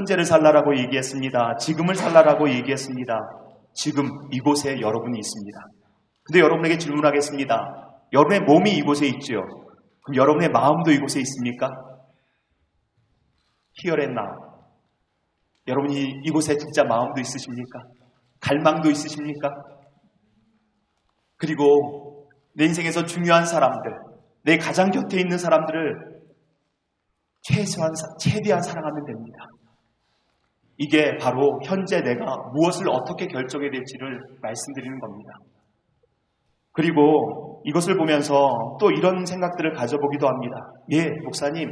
현재를 살라라고 얘기했습니다. 지금을 살라라고 얘기했습니다. 지금 이곳에 여러분이 있습니다. 근데 여러분에게 질문하겠습니다. 여러분의 몸이 이곳에 있죠. 그럼 여러분의 마음도 이곳에 있습니까? Here and now. 여러분이 이곳에 진짜 마음도 있으십니까? 갈망도 있으십니까? 그리고 내 인생에서 중요한 사람들, 내 가장 곁에 있는 사람들을 최대한 사랑하면 됩니다. 이게 바로 현재 내가 무엇을 어떻게 결정해야 될지를 말씀드리는 겁니다. 그리고 이것을 보면서 또 이런 생각들을 가져보기도 합니다. 예, 목사님,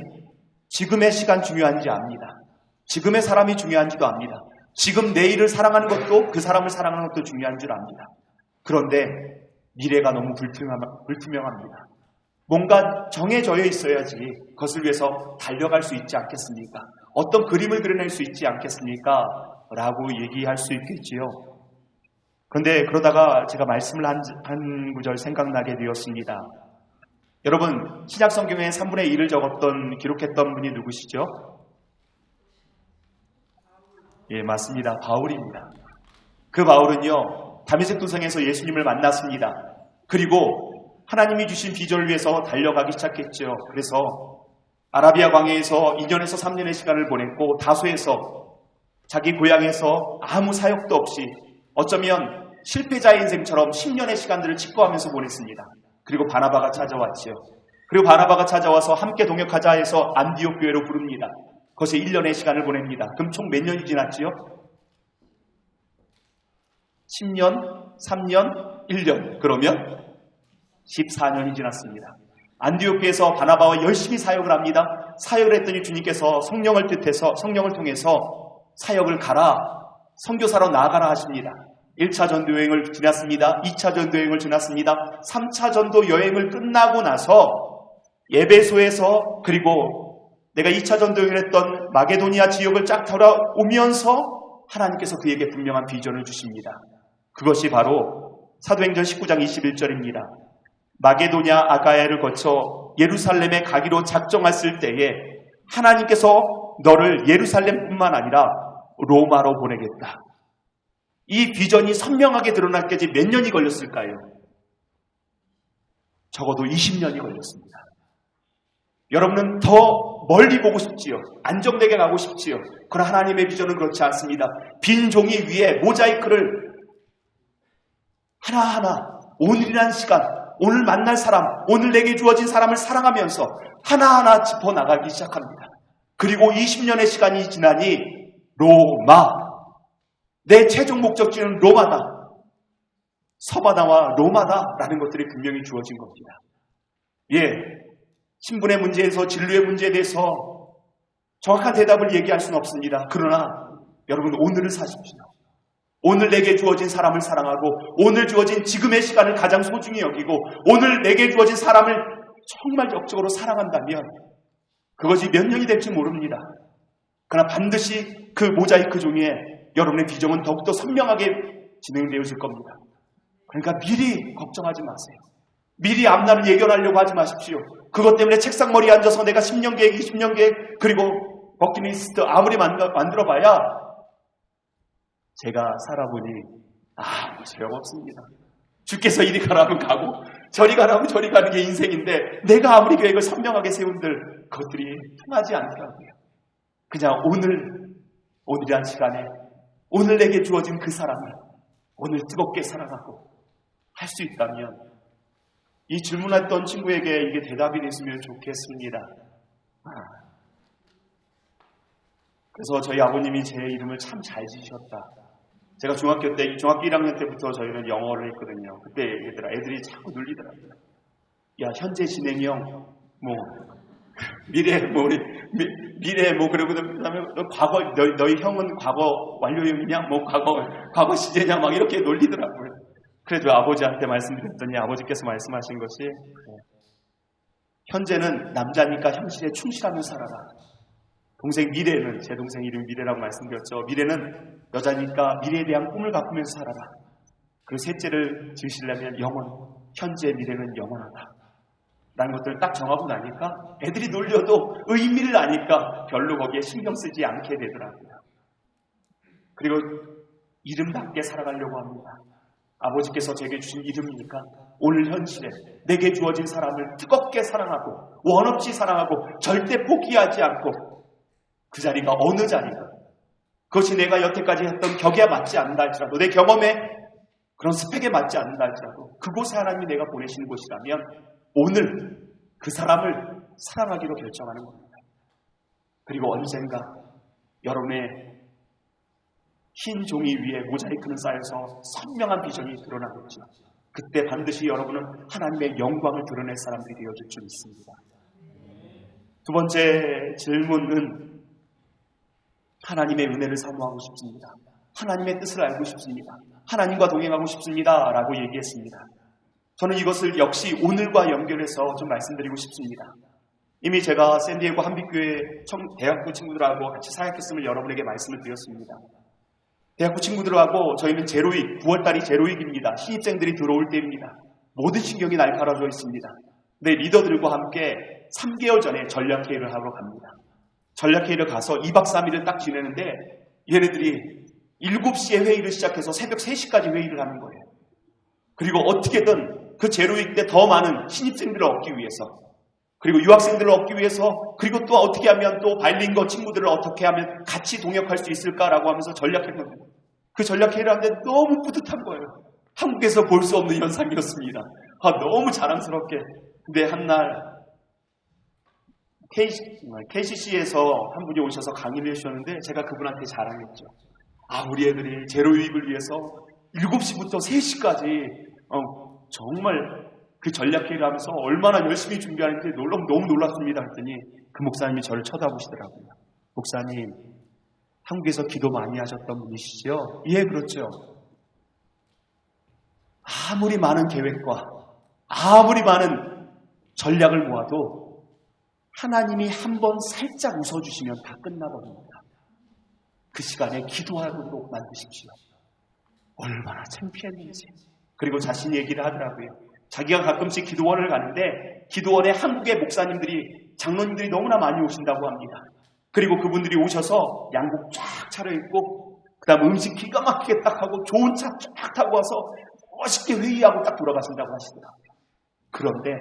지금의 시간 중요한지 압니다. 지금의 사람이 중요한지도 압니다. 지금 내일을 사랑하는 것도 그 사람을 사랑하는 것도 중요한 줄 압니다. 그런데 미래가 너무 불투명합니다. 뭔가 정해져 있어야지 그것을 위해서 달려갈 수 있지 않겠습니까? 어떤 그림을 그려낼 수 있지 않겠습니까? 라고 얘기할 수 있겠지요. 그런데 그러다가 제가 말씀을 한 구절 생각나게 되었습니다. 여러분, 신약 성경에 3분의 1을 기록했던 분이 누구시죠? 예, 맞습니다. 바울입니다. 그 바울은요, 다메섹 도성에서 예수님을 만났습니다. 그리고 하나님이 주신 비전을 위해서 달려가기 시작했죠. 그래서 아라비아 광야에서 2년에서 3년의 시간을 보냈고, 다소에서 자기 고향에서 아무 사역도 없이 어쩌면 실패자의 인생처럼 10년의 시간들을 직거하면서 보냈습니다. 그리고 바나바가 찾아왔죠. 그리고 바나바가 찾아와서 함께 동역하자 해서 안디옥 교회로 부릅니다. 거기서 1년의 시간을 보냅니다. 그럼 총 몇 년이 지났지요? 10년, 3년, 1년. 그러면 14년이 지났습니다. 안디옥 교회에서 바나바와 열심히 사역을 합니다. 사역을 했더니 주님께서 성령을 통해서 사역을 가라, 선교사로 나아가라 하십니다. 1차 전도 여행을 지났습니다. 2차 전도 여행을 지났습니다. 3차 전도 여행을 끝나고 나서 에베소에서, 그리고 내가 2차 전도 여행을 했던 마게도니아 지역을 쫙 돌아오면서 하나님께서 그에게 분명한 비전을 주십니다. 그것이 바로 사도행전 19장 21절입니다. 마게도니아 아가야를 거쳐 예루살렘에 가기로 작정했을 때에 하나님께서 너를 예루살렘뿐만 아니라 로마로 보내겠다. 이 비전이 선명하게 드러날까지 몇 년이 걸렸을까요? 적어도 20년이 걸렸습니다. 여러분은 더 멀리 보고 싶지요. 안정되게 가고 싶지요. 그러나 하나님의 비전은 그렇지 않습니다. 빈 종이 위에 모자이크를 하나하나 오늘이란 시간, 오늘 만날 사람, 오늘 내게 주어진 사람을 사랑하면서 하나하나 짚어나가기 시작합니다. 그리고 20년의 시간이 지나니 로마, 내 최종 목적지는 로마다, 서바나와 로마다라는 것들이 분명히 주어진 겁니다. 예, 신분의 문제에서, 진로의 문제에 대해서 정확한 대답을 얘기할 수는 없습니다. 그러나 여러분, 오늘을 사십시오. 오늘 내게 주어진 사람을 사랑하고, 오늘 주어진 지금의 시간을 가장 소중히 여기고, 오늘 내게 주어진 사람을 정말 적극적으로 사랑한다면 그것이 몇 년이 될지 모릅니다. 그러나 반드시 그 모자이크 종이에 여러분의 비전은 더욱더 선명하게 진행되어질 겁니다. 그러니까 미리 걱정하지 마세요. 미리 앞날을 예견하려고 하지 마십시오. 그것 때문에 책상머리에 앉아서 내가 10년 계획, 20년 계획, 그리고 버킷리스트 아무리 만들어봐야 제가 살아보니 아무 소용없습니다. 주께서 이리 가라면 가고 저리 가라면 저리 가는 게 인생인데, 내가 아무리 계획을 선명하게 세운들 그것들이 통하지 않더라고요. 그냥 오늘이란 시간에 오늘 내게 주어진 그 사람을 오늘 뜨겁게 사랑하고 할 수 있다면, 이 질문했던 친구에게 이게 대답이 됐으면 좋겠습니다. 그래서 저희 아버님이 제 이름을 참 잘 지으셨다. 제가 중학교 1학년 때부터 저희는 영어를 했거든요. 그때 애들이 자꾸 놀리더라고요. 야, 현재 진행형, 미래, 그러고 그다음에 과거, 너희 형은 과거 완료형이냐, 과거 시제냐, 막 이렇게 놀리더라고요. 그래도 아버지한테 말씀드렸더니 아버지께서 말씀하신 것이, 현재는 남자니까 현실에 충실하며 살아라. 미래는, 제 동생 이름이 미래라고 말씀드렸죠. 미래는 여자니까 미래에 대한 꿈을 갖으면서 살아라. 그리고 셋째를 지으시려면 현재 미래는 영원하다. 라는 것들을 딱 정하고 나니까 애들이 놀려도 의미를 아니까 별로 거기에 신경 쓰지 않게 되더라고요. 그리고 이름답게 살아가려고 합니다. 아버지께서 제게 주신 이름이니까 오늘 현실에 내게 주어진 사람을 뜨겁게 사랑하고 원없이 사랑하고 절대 포기하지 않고 그 자리가 어느 자리가 그것이 내가 여태까지 했던 격에 맞지 않는다 할지라도 내 경험에 그런 스펙에 맞지 않는다 할지라도 그곳에 하나님이 내가 보내시는 곳이라면 오늘 그 사람을 사랑하기로 결정하는 겁니다. 그리고 언젠가 여러분의 흰 종이 위에 모자이크는 쌓여서 선명한 비전이 드러나겠죠. 그때 반드시 여러분은 하나님의 영광을 드러낼 사람들이 되어줄 줄 믿습니다. 두 번째 질문은 하나님의 은혜를 사모하고 싶습니다. 하나님의 뜻을 알고 싶습니다. 하나님과 동행하고 싶습니다. 라고 얘기했습니다. 저는 이것을 역시 오늘과 연결해서 좀 말씀드리고 싶습니다. 이미 제가 샌디에고 한빛교회 대학부 친구들하고 같이 사역했음을 여러분에게 말씀을 드렸습니다. 대학부 친구들하고 저희는 제로익, 9월달이 제로익입니다. 신입생들이 들어올 때입니다. 모든 신경이 날카로워져 있습니다. 네, 리더들과 함께 3개월 전에 전략회의를 하러 갑니다. 전략회의를 가서 2박 3일을 딱 지내는데 얘네들이 7시에 회의를 시작해서 새벽 3시까지 회의를 하는 거예요. 그리고 어떻게든 그 제로익 때 더 많은 신입생들을 얻기 위해서 그리고 유학생들을 얻기 위해서 그리고 또 어떻게 하면 또 바일링거 친구들을 어떻게 하면 같이 동역할 수 있을까라고 하면서 전략했거든요. 그 전략회의를 하는데 너무 뿌듯한 거예요. 한국에서 볼 수 없는 현상이었습니다. 너무 자랑스럽게. 근데 한날 KCC에서 한 분이 오셔서 강의를 해주셨는데 제가 그분한테 자랑했죠. 우리 애들이 제로유익을 위해서 7시부터 3시까지 정말 그 전략회의를 하면서 얼마나 열심히 준비하는지 너무 놀랐습니다. 했더니 그 목사님이 저를 쳐다보시더라고요. 목사님, 한국에서 기도 많이 하셨던 분이시죠? 예, 그렇죠. 아무리 많은 계획과 아무리 많은 전략을 모아도 하나님이 한번 살짝 웃어주시면 다 끝나버립니다. 그 시간에 기도하도록 만드십시오. 얼마나 창피했는지. 그리고 자신이 얘기를 하더라고요. 자기가 가끔씩 기도원을 가는데 기도원에 한국의 목사님들이 장로님들이 너무나 많이 오신다고 합니다. 그리고 그분들이 오셔서 양복 쫙 차려입고 그 다음 음식 기가 막히게 딱 하고 좋은 차 쫙 타고 와서 멋있게 회의하고 딱 돌아가신다고 하시더라고요. 그런데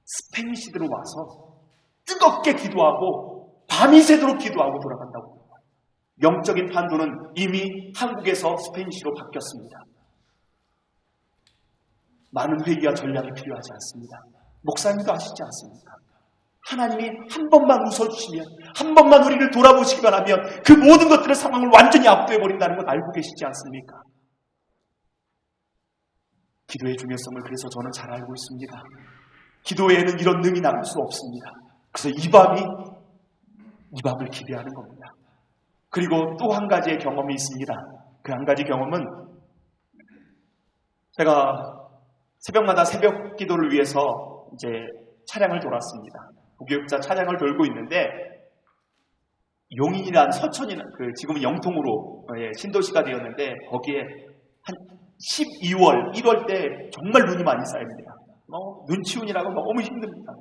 스페니시들로 와서 뜨겁게 기도하고 밤이 새도록 기도하고 돌아간다고 합니다. 영적인 판도는 이미 한국에서 스페니시로 바뀌었습니다. 많은 회의와 전략이 필요하지 않습니다. 목사님도 아시지 않습니까? 하나님이 한 번만 웃어주시면, 한 번만 우리를 돌아보시기만 하면 그 모든 것들을 상황을 완전히 압도해버린다는 걸 알고 계시지 않습니까? 기도의 중요성을 그래서 저는 잘 알고 있습니다. 기도에는 이런 능이 나올 수 없습니다. 그래서 이 밤을 기대하는 겁니다. 그리고 또 한 가지의 경험이 있습니다. 그 한 가지 경험은 제가 새벽마다 새벽 기도를 위해서 이제 차량을 돌았습니다. 부교육자 차량을 돌고 있는데 용인이란 서천이나 지금은 영통으로 신도시가 되었는데 거기에 한 12월, 1월 때 정말 눈이 많이 쌓입니다. 눈치운이라고 너무 힘듭니다.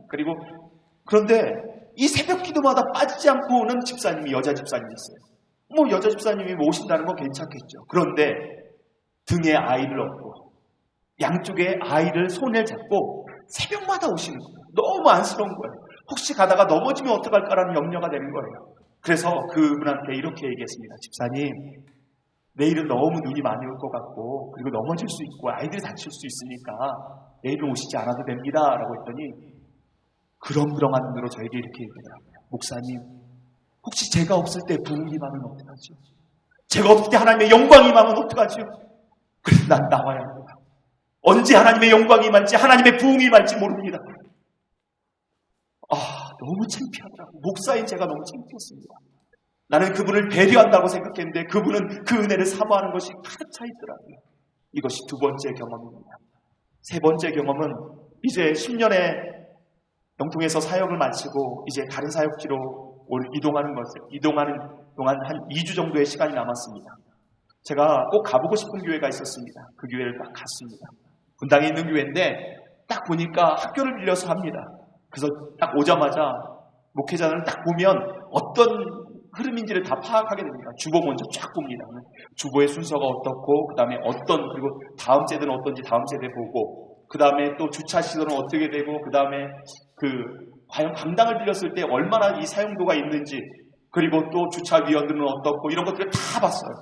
그런데 이 새벽 기도마다 빠지지 않고 오는 집사님이 여자 집사님이 있어요. 여자 집사님이 오신다는 건 괜찮겠죠. 그런데 등에 아이를 업고 양쪽에 아이를 손을 잡고 새벽마다 오시는 거예요. 너무 안쓰러운 거예요. 혹시 가다가 넘어지면 어떡할까라는 염려가 되는 거예요. 그래서 그분한테 이렇게 얘기했습니다. 집사님, 내일은 너무 눈이 많이 올 것 같고 그리고 넘어질 수 있고 아이들이 다칠 수 있으니까 내일은 오시지 않아도 됩니다. 라고 했더니 그렁그렁한 눈으로 저에게 이렇게 얘기하더라고요. 목사님, 혹시 제가 없을 때 부흥이 임하면 어떡하죠? 제가 없을 때 하나님의 영광이 임하면 어떡하죠? 그래서 난 나와야 합니다. 언제 하나님의 영광이 임할지 하나님의 부흥이 임할지 모릅니다. 너무 창피하더라고요. 목사인 제가 너무 창피했습니다. 나는 그분을 배려한다고 생각했는데 그분은 그 은혜를 사모하는 것이 가득 차 있더라고요. 이것이 두 번째 경험입니다. 세 번째 경험은 이제 10년의 영통에서 사역을 마치고 이제 다른 사역지로 이동하는 동안 한 2주 정도의 시간이 남았습니다. 제가 꼭 가보고 싶은 교회가 있었습니다. 그 교회를 딱 갔습니다. 분당에 있는 교회인데 딱 보니까 학교를 빌려서 합니다. 그래서 딱 오자마자 목회자를 딱 보면 어떤 흐름인지를 다 파악하게 됩니다. 주보 먼저 쫙 봅니다. 주보의 순서가 어떻고, 그 다음에 그리고 다음 세대는 어떤지 다음 세대 보고, 그 다음에 또 주차 시설은 어떻게 되고, 그 다음에 과연 강당을 빌렸을 때 얼마나 이 사용도가 있는지, 그리고 또 주차위원들은 어떻고, 이런 것들을 다 봤어요.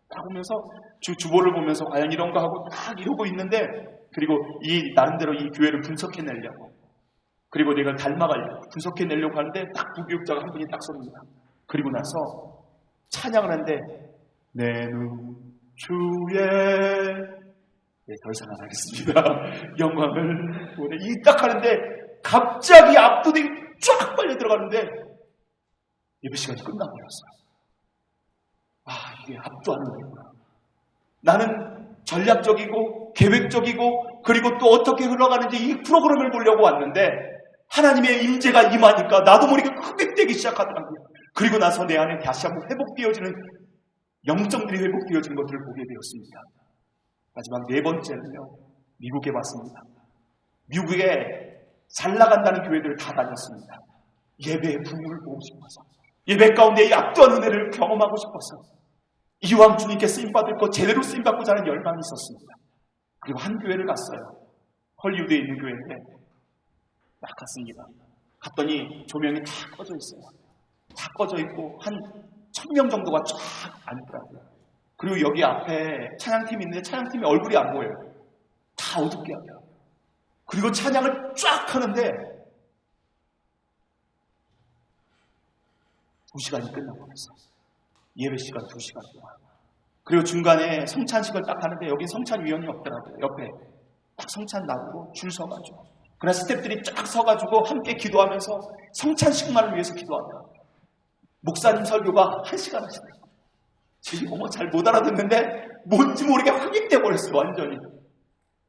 다 보면서, 주보를 보면서 과연 이런 거 하고 딱 이러고 있는데, 그리고 나름대로 이 교회를 분석해내려고, 그리고 내가 닮아가려고 분석해내려고 하는데, 딱 부교육자가 한 분이 딱 섭니다. 그리고 나서 찬양을 하는데, 내 눈 주의, 더 이상 안 하겠습니다. 영광을 보내. 딱 하는데, 갑자기 압도되게 쫙 빨려 들어가는데, 예배 시간이 끝나버렸어요. 이게 압도하는 거구나. 나는 전략적이고, 계획적이고, 그리고 또 어떻게 흘러가는지 이 프로그램을 보려고 왔는데, 하나님의 임재가 임하니까 나도 모르게 흑백되기 시작하더라고요. 그리고 나서 내 안에 다시 한번 회복되어지는, 영적들이 회복되어지는 것들을 보게 되었습니다. 마지막 네 번째는요, 미국에 왔습니다. 미국에 잘 나간다는 교회들을 다 다녔습니다. 예배의 분위기를 보고 싶어서, 예배 가운데 이 압도한 은혜를 경험하고 싶어서, 이왕 주님께 쓰임받을 것 제대로 쓰임받고자 하는 열망이 있었습니다. 그리고 한 교회를 갔어요. 헐리우드에 있는 교회인데 딱 갔습니다. 갔더니 조명이 다 꺼져 있어요. 다 꺼져 있고 한 1000명 정도가 쫙 앉더라고요. 그리고 여기 앞에 찬양팀이 있는데 찬양팀의 얼굴이 안 보여요. 다 어둡게 하더라고요. 그리고 찬양을 쫙 하는데 2시간이 끝나버렸어요. 예배 시간 2시간 동안. 그리고 중간에 성찬식을 딱 하는데 여기 성찬위원이 없더라고요. 옆에 딱 성찬 놔두고 줄 서가지고. 그러나 스태프들이 쫙 서가지고 함께 기도하면서 성찬식만을 위해서 기도하더라고요. 목사님 설교가 1시간 하시더라고요. 제가 잘 못 알아듣는데 뭔지 모르게 흑익돼 버렸어요. 완전히.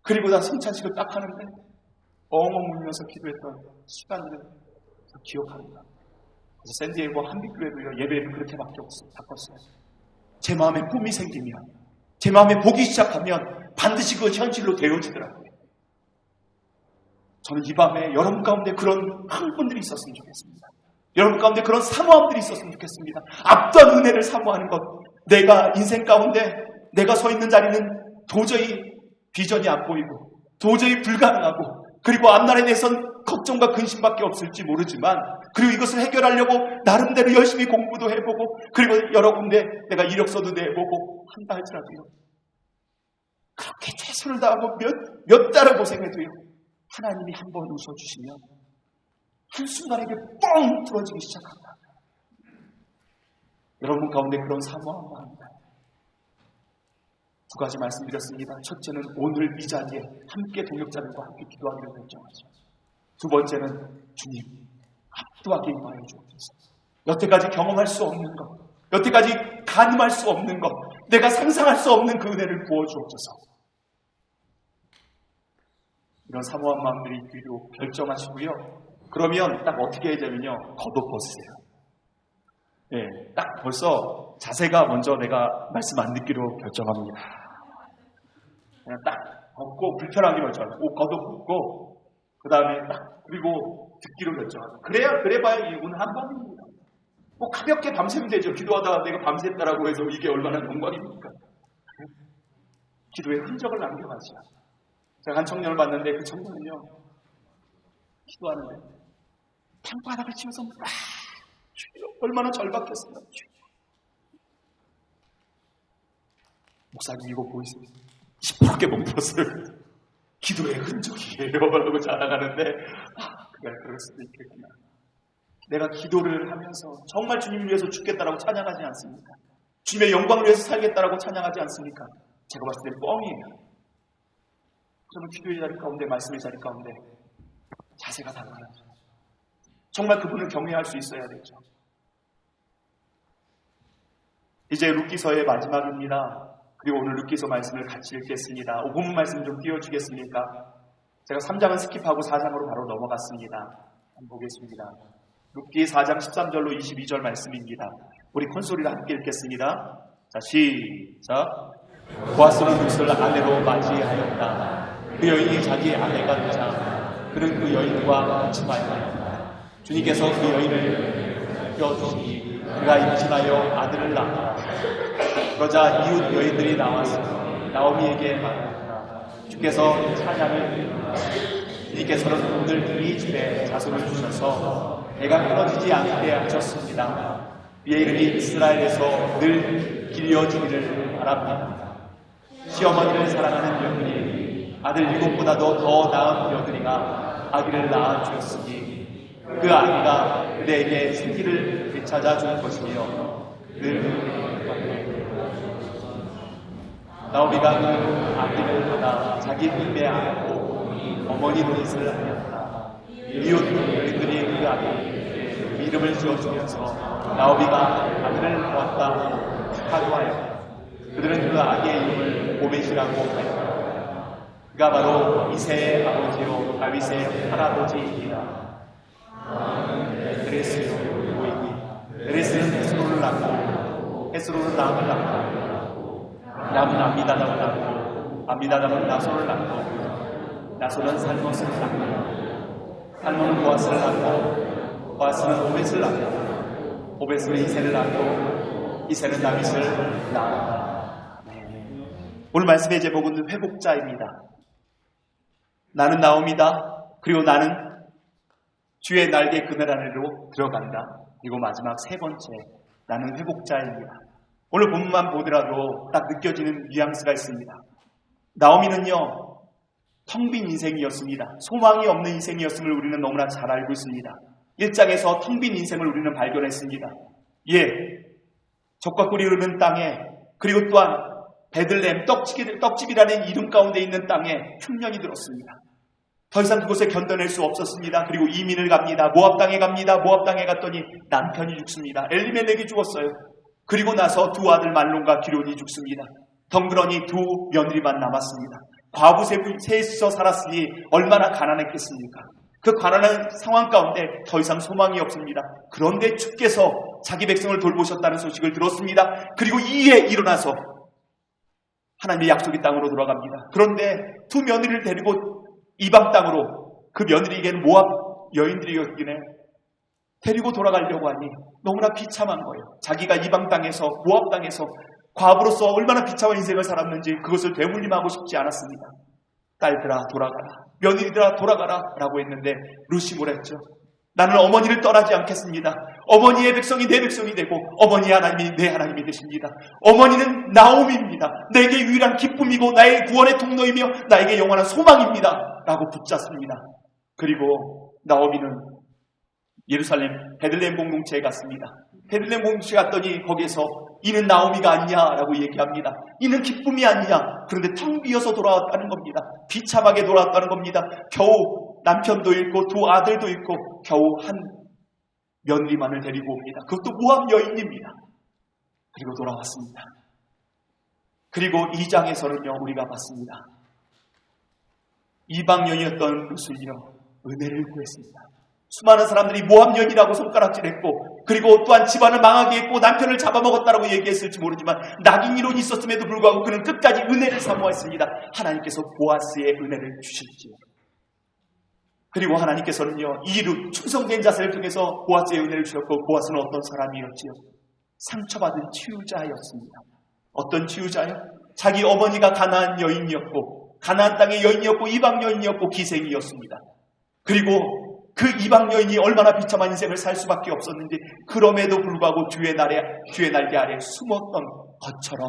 그리고 나 성찬식을 딱 하는데 엉엉 울면서 기도했던 시간들을 기억합니다. 그래서 샌디에고 한빛교회도요, 예배를 그렇게 바꿨어요. 제 마음에 꿈이 생기면, 제 마음에 보기 시작하면 반드시 그 현실로 되어지더라고요. 저는 이 밤에 여러분 가운데 그런 흥분들이 있었으면 좋겠습니다. 여러분 가운데 그런 사모함들이 있었으면 좋겠습니다. 압도한 은혜를 사모하는 것, 내가 인생 가운데 내가 서 있는 자리는 도저히 비전이 안 보이고 도저히 불가능하고, 그리고 앞날에 대해서는 걱정과 근심밖에 없을지 모르지만, 그리고 이것을 해결하려고 나름대로 열심히 공부도 해보고, 그리고 여러 군데 내가 이력서도 내보고 한다 할지라도요, 그렇게 최선을 다하고 몇 달을 고생해도요, 하나님이 한 번 웃어주시면 한순간에 뻥 뚫어지기 시작합니다. 여러분 가운데 그런 사모함을 합니다. 2가지 말씀드렸습니다. 첫째는 오늘 이 자리에 함께 동역자들과 함께 기도하기로 결정하죠. 2번째는 주님 압도하게 임하여 주옵소서. 여태까지 경험할 수 없는 것, 여태까지 가늠할 수 없는 것, 내가 상상할 수 없는 그 은혜를 부어주옵소서. 이런 사모한 마음들이 있기로 결정하시고요. 그러면 딱 어떻게 해야 되면요, 겉옷벗으세요. 딱 벌써 자세가 먼저 내가 말씀 안 듣기로 결정합니다. 그냥 딱 벗고 불편하게 결정하고, 옷 겉옷벗고, 그 다음에 딱 그리고 듣기로 결정하고. 그래봐야 오늘 한 번입니다. 뭐 가볍게 밤새면 되죠. 기도하다가 내가 밤샜다라고 해서 이게 얼마나 영광입니까? 기도에 흔적을 남겨가지요. 제가 한 청년을 봤는데 그 청년은요, 기도하는데 방바닥을 치면서 얼마나 절박했어요. 목사님 이거 보이세요? 시퍼렇게 멈췄어요. 기도의 흔적이에요 라고 자랑하는데, 그래, 그럴 수도 있겠구나. 내가 기도를 하면서 정말 주님을 위해서 죽겠다라고 찬양하지 않습니까? 주님의 영광을 위해서 살겠다라고 찬양하지 않습니까? 제가 봤을 때 뻥이에요. 저는 기도의 자리 가운데, 말씀의 자리 가운데 자세가 달라요. 정말 그분을 경외할 수 있어야 되죠. 이제 룻기서의 마지막입니다. 그리고 오늘 룻기서 말씀을 같이 읽겠습니다. 본문 말씀 좀 띄워주겠습니까? 제가 3장은 스킵하고 4장으로 바로 넘어갔습니다. 한번 보겠습니다. 룻기 4장 13절로 22절 말씀입니다. 우리 콘솔이랑 함께 읽겠습니다. 자, 시작. 보아스는 룻을 아내로 맞이하였다. 그 여인이 자기의 아내가 되자 그는 그 여인과 동침하였다. 주님께서 그 여인을 지켜주시니 그가 임신하여 아들을 낳았다. 그러자 이웃 여인들이 나와서 나오미에게 말하였다. 주께서 찬양을 드립니다. 주님께서는 오늘 이 집에 자손을 주셔서 배가 끊어지지 않게 하셨습니다. 그의 이름이 이스라엘에서 늘 길려지기를 바랍니다. 시어머니를 사랑하는 며느리, 아들 7보다도 더 나은 며느리가 아기를 낳아주었으니 그 아기가 그대에게 생기를 되찾아 줄 것이며 늘 나오미가 그 아기를 받아 자기 입에 안고 어머니 노릇을 하였다. 이웃 여인들이 그 아기에게 이름을 지어주면서 나오미가 아들을 보았다 축하하였다. 그들은 그 아기의 이름을 오벳이라고 하였다. 그가 바로 이새의 아버지요 다윗의 할아버지이니라. 그레스요 보이니 그레스는 헤스로를 낳고 헤스로는 남을 낳고 남은 암미다답을 낳고 암미다답은 나손을 낳고 나손은 살못을 낳고 살못은 보아스를 낳고 보아스는 오벳을 낳고 오벳은 이새를 낳고 이새는 다윗을 낳았다. 오늘 말씀의 제목은 회복자입니다. 나는 나옵니다. 그리고 나는 주의 날개 그늘 안으로 들어간다. 그리고 마지막 세 번째, 나는 회복자입니다. 오늘 본문만 보더라도 딱 느껴지는 뉘앙스가 있습니다. 나오미는요, 텅 빈 인생이었습니다. 소망이 없는 인생이었음을 우리는 너무나 잘 알고 있습니다. 1장에서 텅 빈 인생을 우리는 발견했습니다. 예, 적과 꿀이 흐르는 땅에, 그리고 또한 베들레헴 떡집이라는 이름 가운데 있는 땅에 흉년이 들었습니다. 더 이상 그곳에 견뎌낼 수 없었습니다. 그리고 이민을 갑니다. 모압 땅에 갑니다. 모압 땅에 갔더니 남편이 죽습니다. 엘리멜렉이 죽었어요. 그리고 나서 두 아들 말론과 기론이 죽습니다. 덩그러니 두 며느리만 남았습니다. 과부 셋이서 살았으니 얼마나 가난했겠습니까? 그 가난한 상황 가운데 더 이상 소망이 없습니다. 그런데 주께서 자기 백성을 돌보셨다는 소식을 들었습니다. 그리고 이에 일어나서 하나님의 약속의 땅으로 돌아갑니다. 그런데 두 며느리를 데리고 이방 땅으로, 그 며느리에게는 모압 여인들이었기에 데리고 돌아가려고 하니 너무나 비참한 거예요. 자기가 이방 땅에서, 모압 땅에서 과부로서 얼마나 비참한 인생을 살았는지 그것을 되물림하고 싶지 않았습니다. 딸들아 돌아가라, 며느리들아 돌아가라 라고 했는데 룻이 뭐랬죠? 나는 어머니를 떠나지 않겠습니다. 어머니의 백성이 내 백성이 되고 어머니 하나님이 내 하나님이 되십니다. 어머니는 나오미입니다. 내게 유일한 기쁨이고 나의 구원의 통로이며 나에게 영원한 소망입니다 라고 붙잡습니다. 그리고 나오미는 예루살렘 베들레헴 공동체에 갔습니다. 베들레헴 공동체에 갔더니 거기에서 이는 나오미가 아니냐라고 얘기합니다. 이는 기쁨이 아니냐. 그런데 텅 비어서 돌아왔다는 겁니다. 비참하게 돌아왔다는 겁니다. 겨우 남편도 잃고 두 아들도 잃고 겨우 한 며느리만을 데리고 옵니다. 그것도 모압 여인입니다. 그리고 돌아왔습니다. 그리고 2장에서는요 우리가 봤습니다. 이방 여인이었던 룻을요 은혜를 구했습니다. 수많은 사람들이 모압 여인이라고 손가락질했고 그리고 또한 집안을 망하게 했고 남편을 잡아먹었다라고 얘기했을지 모르지만 낙인 이론이 있었음에도 불구하고 그는 끝까지 은혜를 사모했습니다. 하나님께서 보아스의 은혜를 주실지요. 그리고 하나님께서는요 이 룻 충성된 자세를 통해서 보아스의 은혜를 주셨고 보아스는 어떤 사람이었지요? 상처받은 치유자였습니다. 어떤 치유자요? 자기 어머니가 가나안 여인이었고 가나안 땅의 여인이었고 이방 여인이었고 기생이었습니다. 그리고 그 이방 여인이 얼마나 비참한 인생을 살 수밖에 없었는지 그럼에도 불구하고 주의 날개 아래 숨었던 것처럼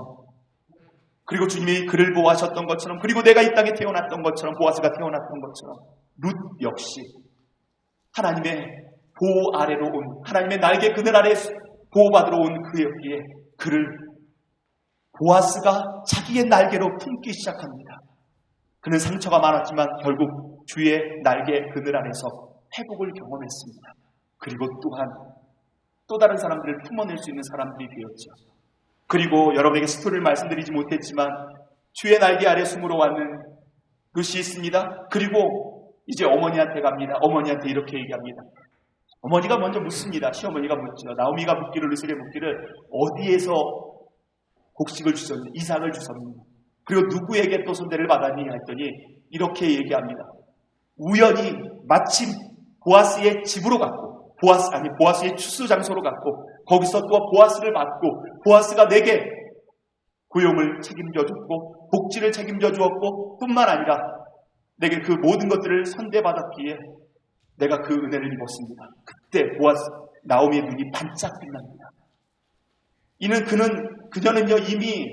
그리고 주님이 그를 보호하셨던 것처럼 그리고 내가 이 땅에 태어났던 것처럼 보아스가 태어났던 것처럼 룻 역시 하나님의 보호 아래로 온 하나님의 날개 그늘 아래 보호받으러 온 그였기에 그를 보아스가 자기의 날개로 품기 시작합니다. 그는 상처가 많았지만 결국 주의 날개 그늘 안에서 회복을 경험했습니다. 그리고 또한 또 다른 사람들을 품어낼 수 있는 사람들이 되었죠. 그리고 여러분에게 스토리를 말씀드리지 못했지만 주의 날개 아래 숨으러 왔는 룻이 있습니다. 그리고 이제 어머니한테 갑니다. 어머니한테 이렇게 얘기합니다. 어머니가 먼저 묻습니다. 시어머니가 묻죠. 나오미가 묻기를 룻에게 묻기를 어디에서 곡식을 주셨니? 이삭을 주셨니? 그리고 누구에게 또 손대를 받았니? 했더니 이렇게 얘기합니다. 우연히 마침 보아스의 집으로 갔고 보아스의 추수 장소로 갔고 거기서 또 보아스를 받고 보아스가 내게 고용을 책임져 줬고 복지를 책임져 주었고 뿐만 아니라 내게 그 모든 것들을 선대받았기에 내가 그 은혜를 입었습니다. 그때 나오미의 눈이 반짝 빛납니다. 그녀는요 이미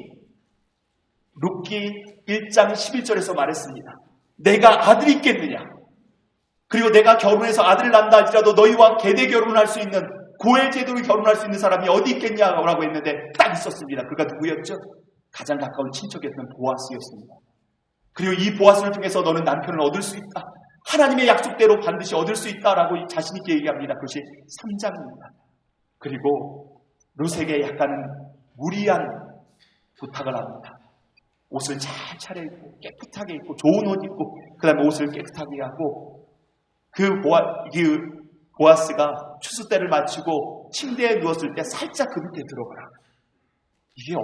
룻기 1장 11절에서 말했습니다. 내가 아들이 있겠느냐? 그리고 내가 결혼해서 아들을 낳는다 할지라도 너희와 계대 결혼할 수 있는 고엘 제도로 결혼할 수 있는 사람이 어디 있겠냐라고 했는데 딱 있었습니다. 그가 누구였죠? 가장 가까운 친척이었던 보아스였습니다. 그리고 이 보아스를 통해서 너는 남편을 얻을 수 있다. 하나님의 약속대로 반드시 얻을 수 있다라고 자신 있게 얘기합니다. 그것이 3장입니다. 그리고 룻에게 약간은 무리한 부탁을 합니다. 옷을 잘 차려입고 깨끗하게 입고 좋은 옷 입고 그 다음에 옷을 깨끗하게 하고 그 보아스가 추수 때를 마치고 침대에 누웠을 때 살짝 그 밑에 들어가라. 이게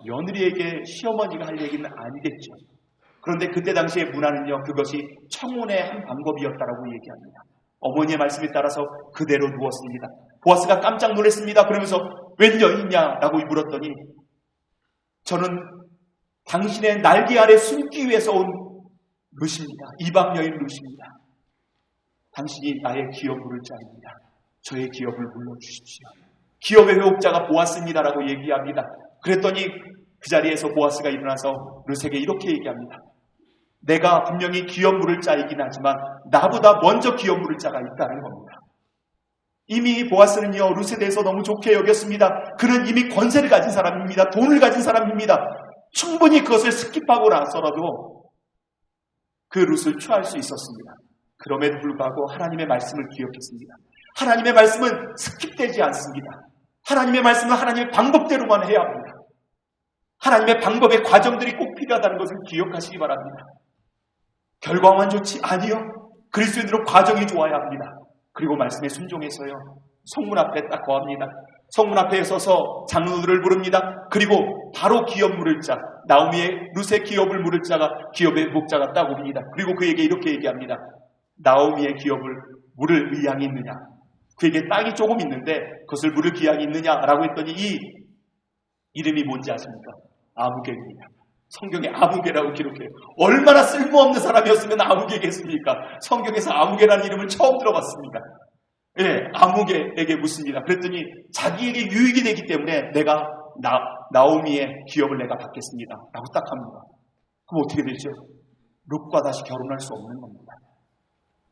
며느리에게 시어머니가 할 얘기는 아니겠죠. 그런데 그때 당시의 문화는요 그것이 청혼의 한 방법이었다라고 얘기합니다. 어머니의 말씀에 따라서 그대로 누웠습니다. 보아스가 깜짝 놀랐습니다. 그러면서 웬 여인이냐라고 물었더니 저는 당신의 날개 아래 숨기 위해서 온 룻입니다. 이방 여인 룻입니다. 당신이 나의 기업 물을 자입니다. 저의 기업을 물러주십시오. 기업의 회복자가 보아스입니다라고 얘기합니다. 그랬더니 그 자리에서 보아스가 일어나서 룻에게 이렇게 얘기합니다. 내가 분명히 기업 물을 자이긴 하지만 나보다 먼저 기업 물을 자가 있다는 겁니다. 이미 보아스는요 룻에 대해서 너무 좋게 여겼습니다. 그는 이미 권세를 가진 사람입니다. 돈을 가진 사람입니다. 충분히 그것을 스킵하고 나서라도 그 룻을 취할 수 있었습니다. 그럼에도 불구하고 하나님의 말씀을 기억했습니다. 하나님의 말씀은 스킵되지 않습니다. 하나님의 말씀은 하나님의 방법대로만 해야 합니다. 하나님의 방법의 과정들이 꼭 필요하다는 것을 기억하시기 바랍니다. 결과만 좋지 아니요. 그리스도인들은 과정이 좋아야 합니다. 그리고 말씀에 순종해서요. 성문 앞에 딱 거합니다. 성문 앞에 서서 장로들을 부릅니다. 그리고 바로 기업 물을 자, 나오미의 룻의 기업을 물을 자가 기업의 목자가 딱 옵니다. 그리고 그에게 이렇게 얘기합니다. 나오미의 기업을 물을 의향이 있느냐? 그에게 땅이 조금 있는데 그것을 물을 기향이 있느냐라고 했더니 이 이름이 뭔지 아십니까? 아무개입니다. 성경에 아무개라고 기록해요. 얼마나 쓸모없는 사람이었으면 아무개겠습니까? 성경에서 아무개라는 이름을 처음 들어봤습니다. 예, 아무개에게 묻습니다. 그랬더니 자기에게 유익이 되기 때문에 내가 나오미의 기업을 내가 받겠습니다. 라고 딱 합니다. 그럼 어떻게 되죠? 룻과 다시 결혼할 수 없는 겁니다.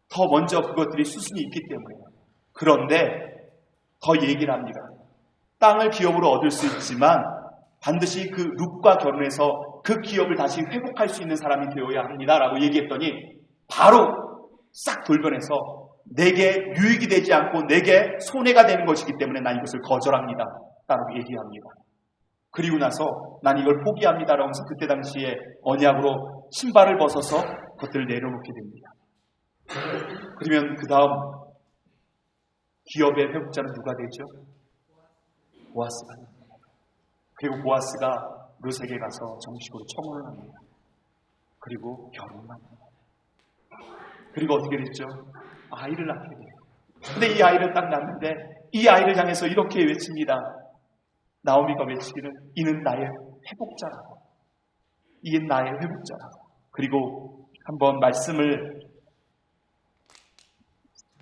더 먼저 그것들이 수순이 있기 때문에요. 그런데 더 얘기를 합니다. 땅을 기업으로 얻을 수 있지만 반드시 그 룻과 결혼해서 그 기업을 다시 회복할 수 있는 사람이 되어야 합니다. 라고 얘기했더니 바로 싹 돌변해서 내게 유익이 되지 않고 내게 손해가 되는 것이기 때문에 난 이것을 거절합니다. 라고 얘기합니다. 그리고 나서 난 이걸 포기합니다. 라고 하면서 그때 당시에 언약으로 신발을 벗어서 그것들을 내려놓게 됩니다. 그러면 그 다음 기업의 회복자는 누가 되죠? 보아스가 됩니다. 그리고 보아스가 룻에게 가서 정식으로 청혼을 합니다. 그리고 결혼을 합니다. 그리고 어떻게 됐죠? 아이를 낳게 돼요. 근데 이 아이를 딱 낳는데 이 아이를 향해서 이렇게 외칩니다. 나오미가 외치기를 이는 나의 회복자라고. 이는 나의 회복자라고. 그리고 한번 말씀을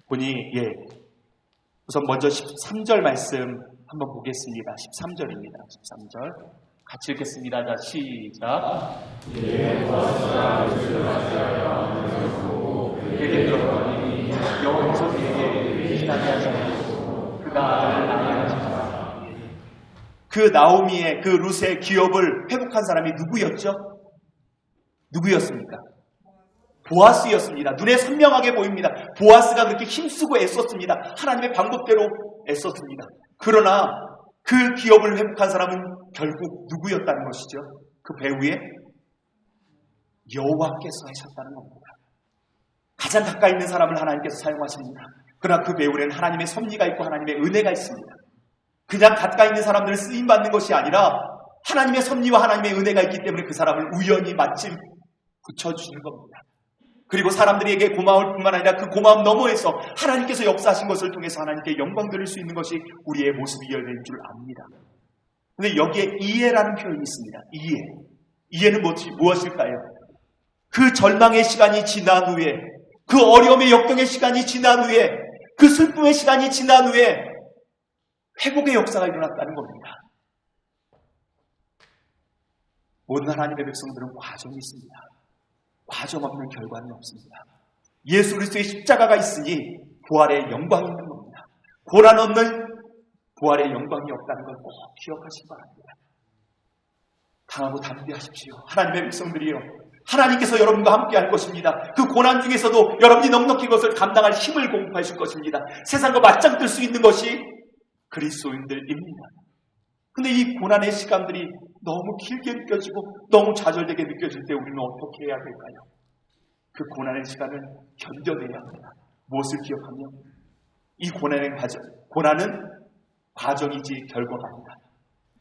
보니 우선 먼저 13절 말씀 한번 보겠습니다. 13절입니다. 13절 같이 읽겠습니다. 자, 시작. 그에게 들었더니 여호와께서 그에게 기다리게 하시고 그가 아들을 낳게 하시니라. 그 나오미의 그 룻의 기업을 회복한 사람이 누구였죠? 누구였습니까? 보아스였습니다. 눈에 선명하게 보입니다. 보아스가 그렇게 힘쓰고 애썼습니다. 하나님의 방법대로 애썼습니다. 그러나 그 기업을 회복한 사람은 결국 누구였다는 것이죠? 그 배후에 여호와께서 하셨다는 겁니다. 가장 가까이 있는 사람을 하나님께서 사용하십니다. 그러나 그 배후에는 하나님의 섭리가 있고 하나님의 은혜가 있습니다. 그냥 가까이 있는 사람들을 쓰임받는 것이 아니라 하나님의 섭리와 하나님의 은혜가 있기 때문에 그 사람을 우연히 마침 붙여주시는 겁니다. 그리고 사람들에게 고마울 뿐만 아니라 그 고마움 너머에서 하나님께서 역사하신 것을 통해서 하나님께 영광 드릴 수 있는 것이 우리의 모습이어야 될 줄 압니다. 그런데 여기에 이해라는 표현이 있습니다. 이해는 무엇일까요? 그 절망의 시간이 지난 후에, 그 어려움의 역경의 시간이 지난 후에, 그 슬픔의 시간이 지난 후에 회복의 역사가 일어났다는 겁니다. 모든 하나님의 백성들은 과정이 있습니다. 과정 없는 결과는 없습니다. 예수 그리스도의 십자가가 있으니 부활의 영광이 있는 겁니다. 고난 없는 부활의 영광이 없다는 걸 꼭 기억하시기 바랍니다. 강하고 담대하십시오. 하나님의 백성들이요, 하나님께서 여러분과 함께 할 것입니다. 그 고난 중에서도 여러분이 넉넉히 그것을 감당할 힘을 공급하실 것입니다. 세상과 맞짱 뜰 수 있는 것이 그리스도인들입니다. 근데 이 고난의 시간들이 너무 길게 느껴지고 너무 좌절되게 느껴질 때 우리는 어떻게 해야 될까요? 그 고난의 시간을 견뎌내야 합니다. 무엇을 기억하며? 이 고난은 과정이지 결과가 아니다.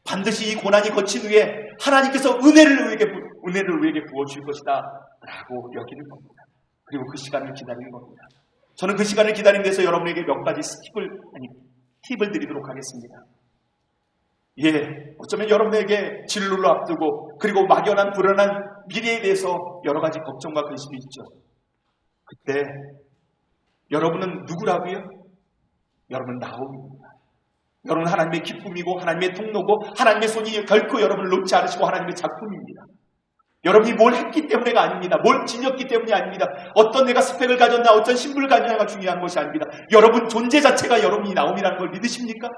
반드시 이 고난이 거친 후에 하나님께서 은혜를 우리에게 부어줄 것이다 라고 여기는 겁니다. 그리고 그 시간을 기다리는 겁니다. 저는 그 시간을 기다리는 데서 여러분에게 몇 가지 팁을 드리도록 하겠습니다. 어쩌면 여러분에게 진로를 앞두고 그리고 막연한 불안한 미래에 대해서 여러 가지 걱정과 근심이 있죠. 그때 여러분은 누구라고요? 여러분은 나옵니다. 여러분은 하나님의 기쁨이고 하나님의 통로고 하나님의 손이 결코 여러분을 놓지 않으시고 하나님의 작품입니다. 여러분이 뭘 했기 때문에가 아닙니다. 뭘 지녔기 때문이 아닙니다. 어떤 내가 스펙을 가졌나 어떤 신분을 가졌나가 중요한 것이 아닙니다. 여러분 존재 자체가 여러분이 나옴이라는 걸 믿으십니까?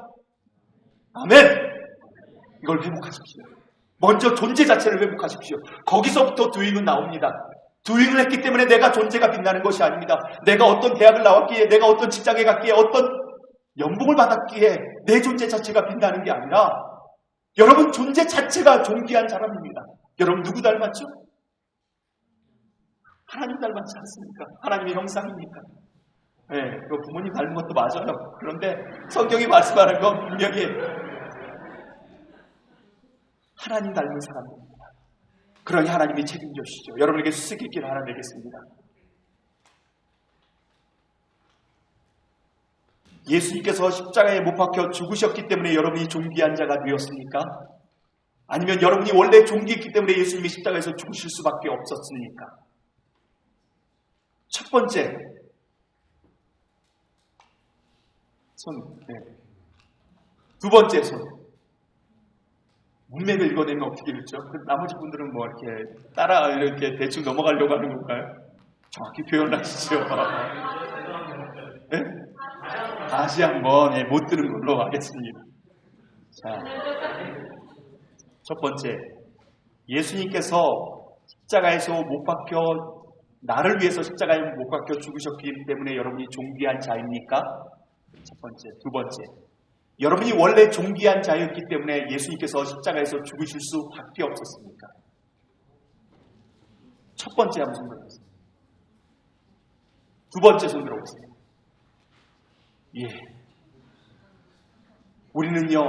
아멘! 이걸 회복하십시오. 먼저 존재 자체를 회복하십시오. 거기서부터 도잉은 나옵니다. 도잉을 했기 때문에 내가 존재가 빛나는 것이 아닙니다. 내가 어떤 대학을 나왔기에, 내가 어떤 직장에 갔기에, 어떤 연봉을 받았기에 내 존재 자체가 빛나는 게 아니라 여러분 존재 자체가 존귀한 사람입니다. 여러분 누구 닮았죠? 하나님 닮았지 않습니까? 하나님의 형상입니까? 그 부모님 닮은 것도 맞아요. 그런데 성경이 말씀하는 건 분명히 하나님 닮은 사람입니다. 그러니 하나님이 책임져 주시죠. 여러분에게 수수께끼를 하나 내겠습니다. 예수님께서 십자가에 못 박혀 죽으셨기 때문에 여러분이 존귀한 자가 되었습니까? 아니면 여러분이 원래 존귀했기 때문에 예수님이 십자가에서 죽으실 수밖에 없었습니까? 첫 번째, 두 번째 손. 문맥을 읽어내면 어떻게 됐죠? 나머지 분들은 뭐 이렇게 이렇게 대충 넘어가려고 하는 건가요? 정확히 표현하시죠. 네? 다시 한번 못 들은 걸로 하겠습니다. 자, 첫 번째, 예수님께서 십자가에서 못 박혀 나를 위해서 십자가에 못 박혀 죽으셨기 때문에 여러분이 존귀한 자입니까? 첫 번째. 두 번째, 여러분이 원래 존귀한 자였기 때문에 예수님께서 십자가에서 죽으실 수밖에 없었습니까? 첫 번째 한번 손 들어보세요. 두 번째 손 들어보세요. 우리는요,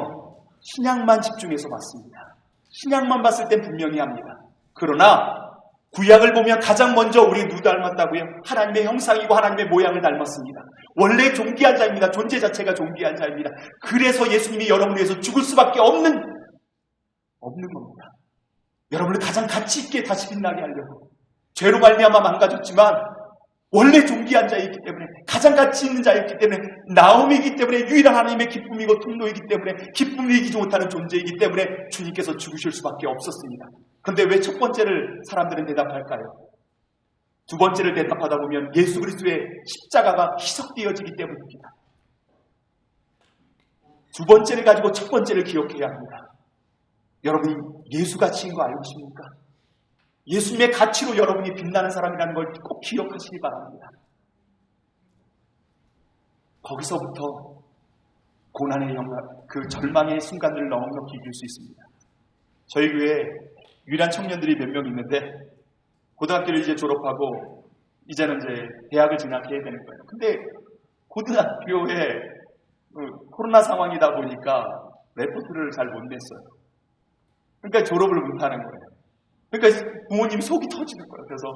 신약만 집중해서 봤습니다. 신약만 봤을 땐 분명히 합니다. 그러나 구약을 보면 가장 먼저 우리 누구 닮았다고요? 하나님의 형상이고 하나님의 모양을 닮았습니다. 원래 존귀한 자입니다. 존재 자체가 존귀한 자입니다. 그래서 예수님이 여러분을 위해서 죽을 수밖에 없는 겁니다. 여러분을 가장 가치 있게 다시 빛나게 하려고. 죄로 말미암아 망가졌지만 원래 존귀한 자이기 때문에, 가장 가치 있는 자이기 때문에, 나옴이기 때문에, 유일한 하나님의 기쁨이고 통로이기 때문에, 기쁨을 이기지 못하는 존재이기 때문에 주님께서 죽으실 수밖에 없었습니다. 그런데 왜 첫 번째를 사람들은 대답할까요? 두 번째를 대답하다 보면 예수 그리스도의 십자가가 희석되어지기 때문입니다. 두 번째를 가지고 첫 번째를 기억해야 합니다. 여러분이 예수 가치인 거 알고 계십니까? 예수님의 가치로 여러분이 빛나는 사람이라는 걸 꼭 기억하시기 바랍니다. 거기서부터 고난의 영광, 그 절망의 순간들을 넉넉히 이길 수 있습니다. 저희 교회에 유일한 청년들이 몇 명 있는데 고등학교를 이제 졸업하고 이제는 이제 대학을 진학해야 되는 거예요. 근데 고등학교에 코로나 상황이다 보니까 레포트를 잘 못 냈어요. 그러니까 졸업을 못 하는 거예요. 그러니까 부모님이 속이 터지는 거예요. 그래서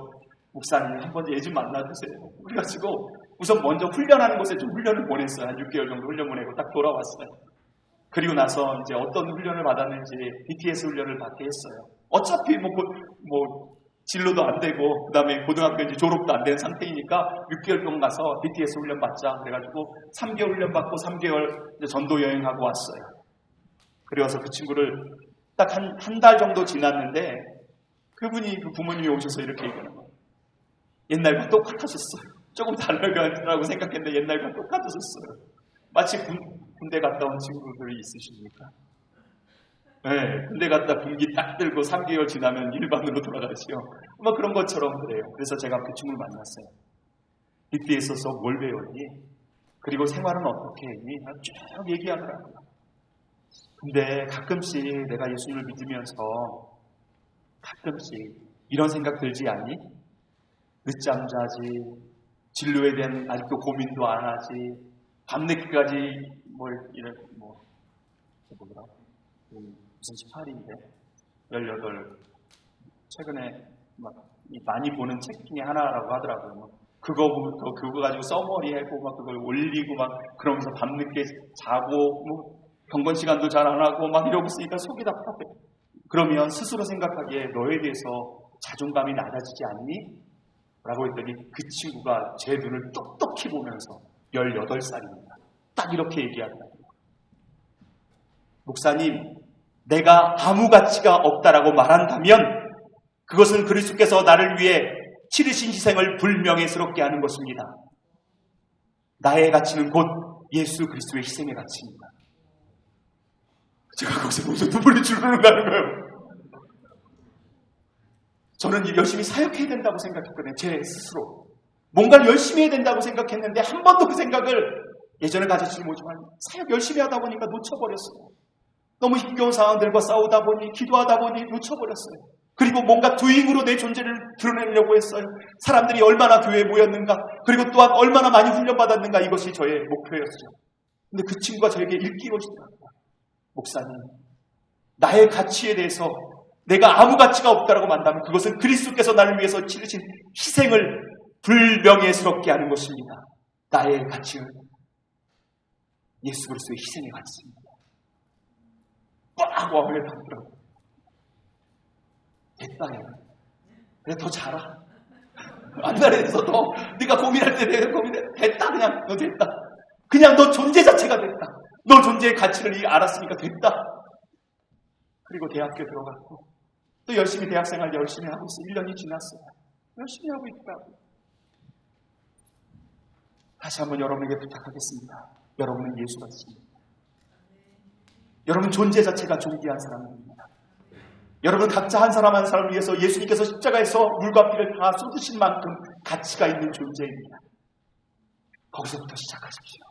목사님 한번 얘 좀 만나주세요. 그래가지고 우선 먼저 훈련하는 곳에 좀 훈련을 보냈어요. 한 6개월 정도 훈련 보내고 딱 돌아왔어요. 그리고 나서 이제 어떤 훈련을 받았는지 BTS 훈련을 받게 했어요. 어차피 뭐 진로도 안 되고 그다음에 고등학교 이제 졸업도 안 된 상태이니까 6개월 동안 가서 BTS 훈련 받자. 그래가지고 3개월 훈련 받고 3개월 이제 전도 여행하고 왔어요. 그래서 그 친구를 딱 한 달 정도 지났는데 그분이 그 부모님이 오셔서 이렇게 얘기하는 거예요. 옛날과 똑같아졌어요. 조금 다르다고 생각했는데 옛날과 똑같아졌어요. 마치 군대 갔다 온 친구들이 있으십니까? 네, 군대 갔다 군기 딱 들고 3개월 지나면 일반으로 돌아가시요. 뭐 그런 것처럼 그래요. 그래서 제가 그 친구를 만났어요. BTS에서 뭘 배웠니? 그리고 생활은 어떻게 했니? 쭉 얘기하더라고요. 근데 가끔씩 내가 예수님을 믿으면서 가끔씩 이런 생각 들지 않니? 늦잠 자지, 진로에 대한 아직도 고민도 안 하지, 밤늦게까지 무슨 18인데 18 최근에 막 많이 보는 책 중에 하나라고 하더라고요. 그거 가지고 써머리 하고 막 그걸 올리고 막 그러면서 밤늦게 자고 뭐 경건 시간도 잘 안 하고 막 이러고 있으니까 속이 답답해. 그러면 스스로 생각하기에 너에 대해서 자존감이 낮아지지 않니? 라고 했더니 그 친구가 제 눈을 똑똑히 보면서 18살입니다. 딱 이렇게 얘기하더라고요. 목사님, 내가 아무 가치가 없다라고 말한다면 그것은 그리스도께서 나를 위해 치르신 희생을 불명예스럽게 하는 것입니다. 나의 가치는 곧 예수 그리스도의 희생의 가치입니다. 제가 거기서 보면서 눈물이 주르륵 나는 거예요. 저는 열심히 사역해야 된다고 생각했거든요. 제 스스로. 뭔가를 열심히 해야 된다고 생각했는데 한 번도 그 생각을 예전에 가졌지 못지만 사역 열심히 하다 보니까 놓쳐버렸어요. 너무 힘겨운 상황들과 싸우다 보니 기도하다 보니 놓쳐버렸어요. 그리고 뭔가 도잉으로 내 존재를 드러내려고 했어요. 사람들이 얼마나 교회에 모였는가, 그리고 또한 얼마나 많이 훈련받았는가, 이것이 저의 목표였어요. 근데 그 친구가 저에게 읽기로 시작합니다. 목사님, 나의 가치에 대해서 내가 아무 가치가 없다라고 말한다면 그것은 그리스도께서 나를 위해서 치르신 희생을 불명예스럽게 하는 것입니다. 나의 가치는 예수 그리스도의 희생의 가치입니다. 빡! 와우에 담더라고요. 됐다, 얘는. 그래, 더 자라. 안날에 대해서 더, 네가 고민할 때 내가 고민해. 됐다, 그냥. 너 됐다. 그냥 너 존재 자체가 됐다. 너 존재의 가치를 알았으니까 됐다. 그리고 대학교 들어갔고, 또 열심히 대학생활 열심히 하고 있어. 1년이 지났어요. 열심히 하고 있더라고요. 다시 한번 여러분에게 부탁하겠습니다. 여러분은 예수 같습니다. 여러분 존재 자체가 존귀한 사람입니다. 여러분 각자 한 사람 한 사람을 위해서 예수님께서 십자가에서 물과 피를 다 쏟으신 만큼 가치가 있는 존재입니다. 거기서부터 시작하십시오.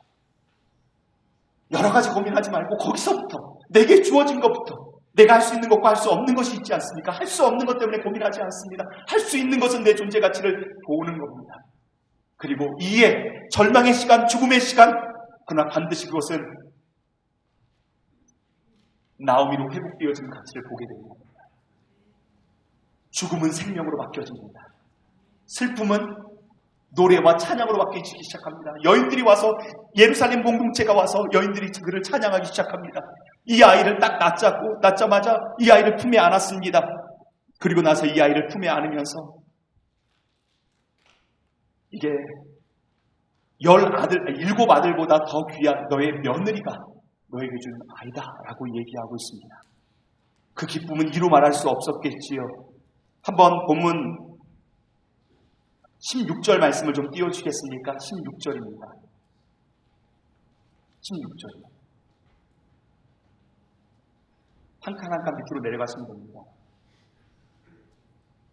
여러 가지 고민하지 말고 거기서부터 내게 주어진 것부터 내가 할 수 있는 것과 할 수 없는 것이 있지 않습니까? 할 수 없는 것 때문에 고민하지 않습니다. 할 수 있는 것은 내 존재 가치를 보는 겁니다. 그리고 이에 절망의 시간, 죽음의 시간, 그러나 반드시 그것은 나오미로 회복되어진 가치를 보게 됩니다. 죽음은 생명으로 바뀌어집니다. 슬픔은 노래와 찬양으로 바뀌기 시작합니다. 여인들이 와서 예루살렘 공동체가 와서 여인들이 그를 찬양하기 시작합니다. 이 아이를 딱 낳자마자 이 아이를 품에 안았습니다. 그리고 나서 이 아이를 품에 안으면서 이게 7 아들보다 더 귀한 너의 며느리가 너에게 주는 아이다 라고 얘기하고 있습니다. 그 기쁨은 이루 말할 수 없었겠지요. 한번 본문 16절 말씀을 좀 띄워주시겠습니까? 16절입니다. 16절. 한 칸 한 칸 밑으로 내려가시면 됩니다.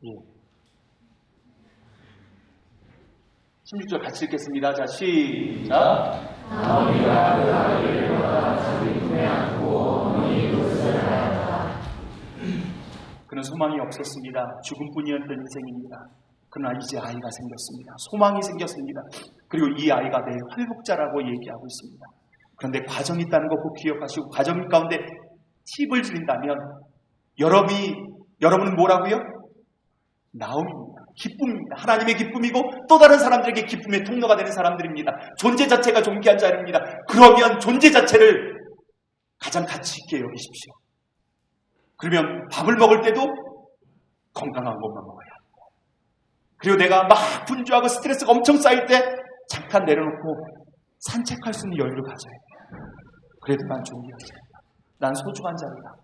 예. 16절 같이 읽겠습니다. 자, 시작. 나오미가 그 아이를 데려다 자기 품에 안고 어머니 그릇을 하였다. 그는 소망이 없었습니다. 죽음뿐이었던 인생입니다. 그러나 이제 아이가 생겼습니다. 소망이 생겼습니다. 그리고 이 아이가 내 회복자라고 얘기하고 있습니다. 그런데 과정이 있다는 거 꼭 기억하시고 과정 가운데 팁을 드린다면 여러분은 뭐라고요? 나오미입니다. 기쁨입니다. 하나님의 기쁨이고 또 다른 사람들에게 기쁨의 통로가 되는 사람들입니다. 존재 자체가 존귀한 자입니다. 그러면 존재 자체를 가장 가치 있게 여기십시오. 그러면 밥을 먹을 때도 건강한 것만 먹어야 합니다. 그리고 내가 막 분주하고 스트레스가 엄청 쌓일 때 잠깐 내려놓고 산책할 수 있는 여유를 가져야 돼요. 그래도 난 존귀한 자이다. 난 소중한 자이다.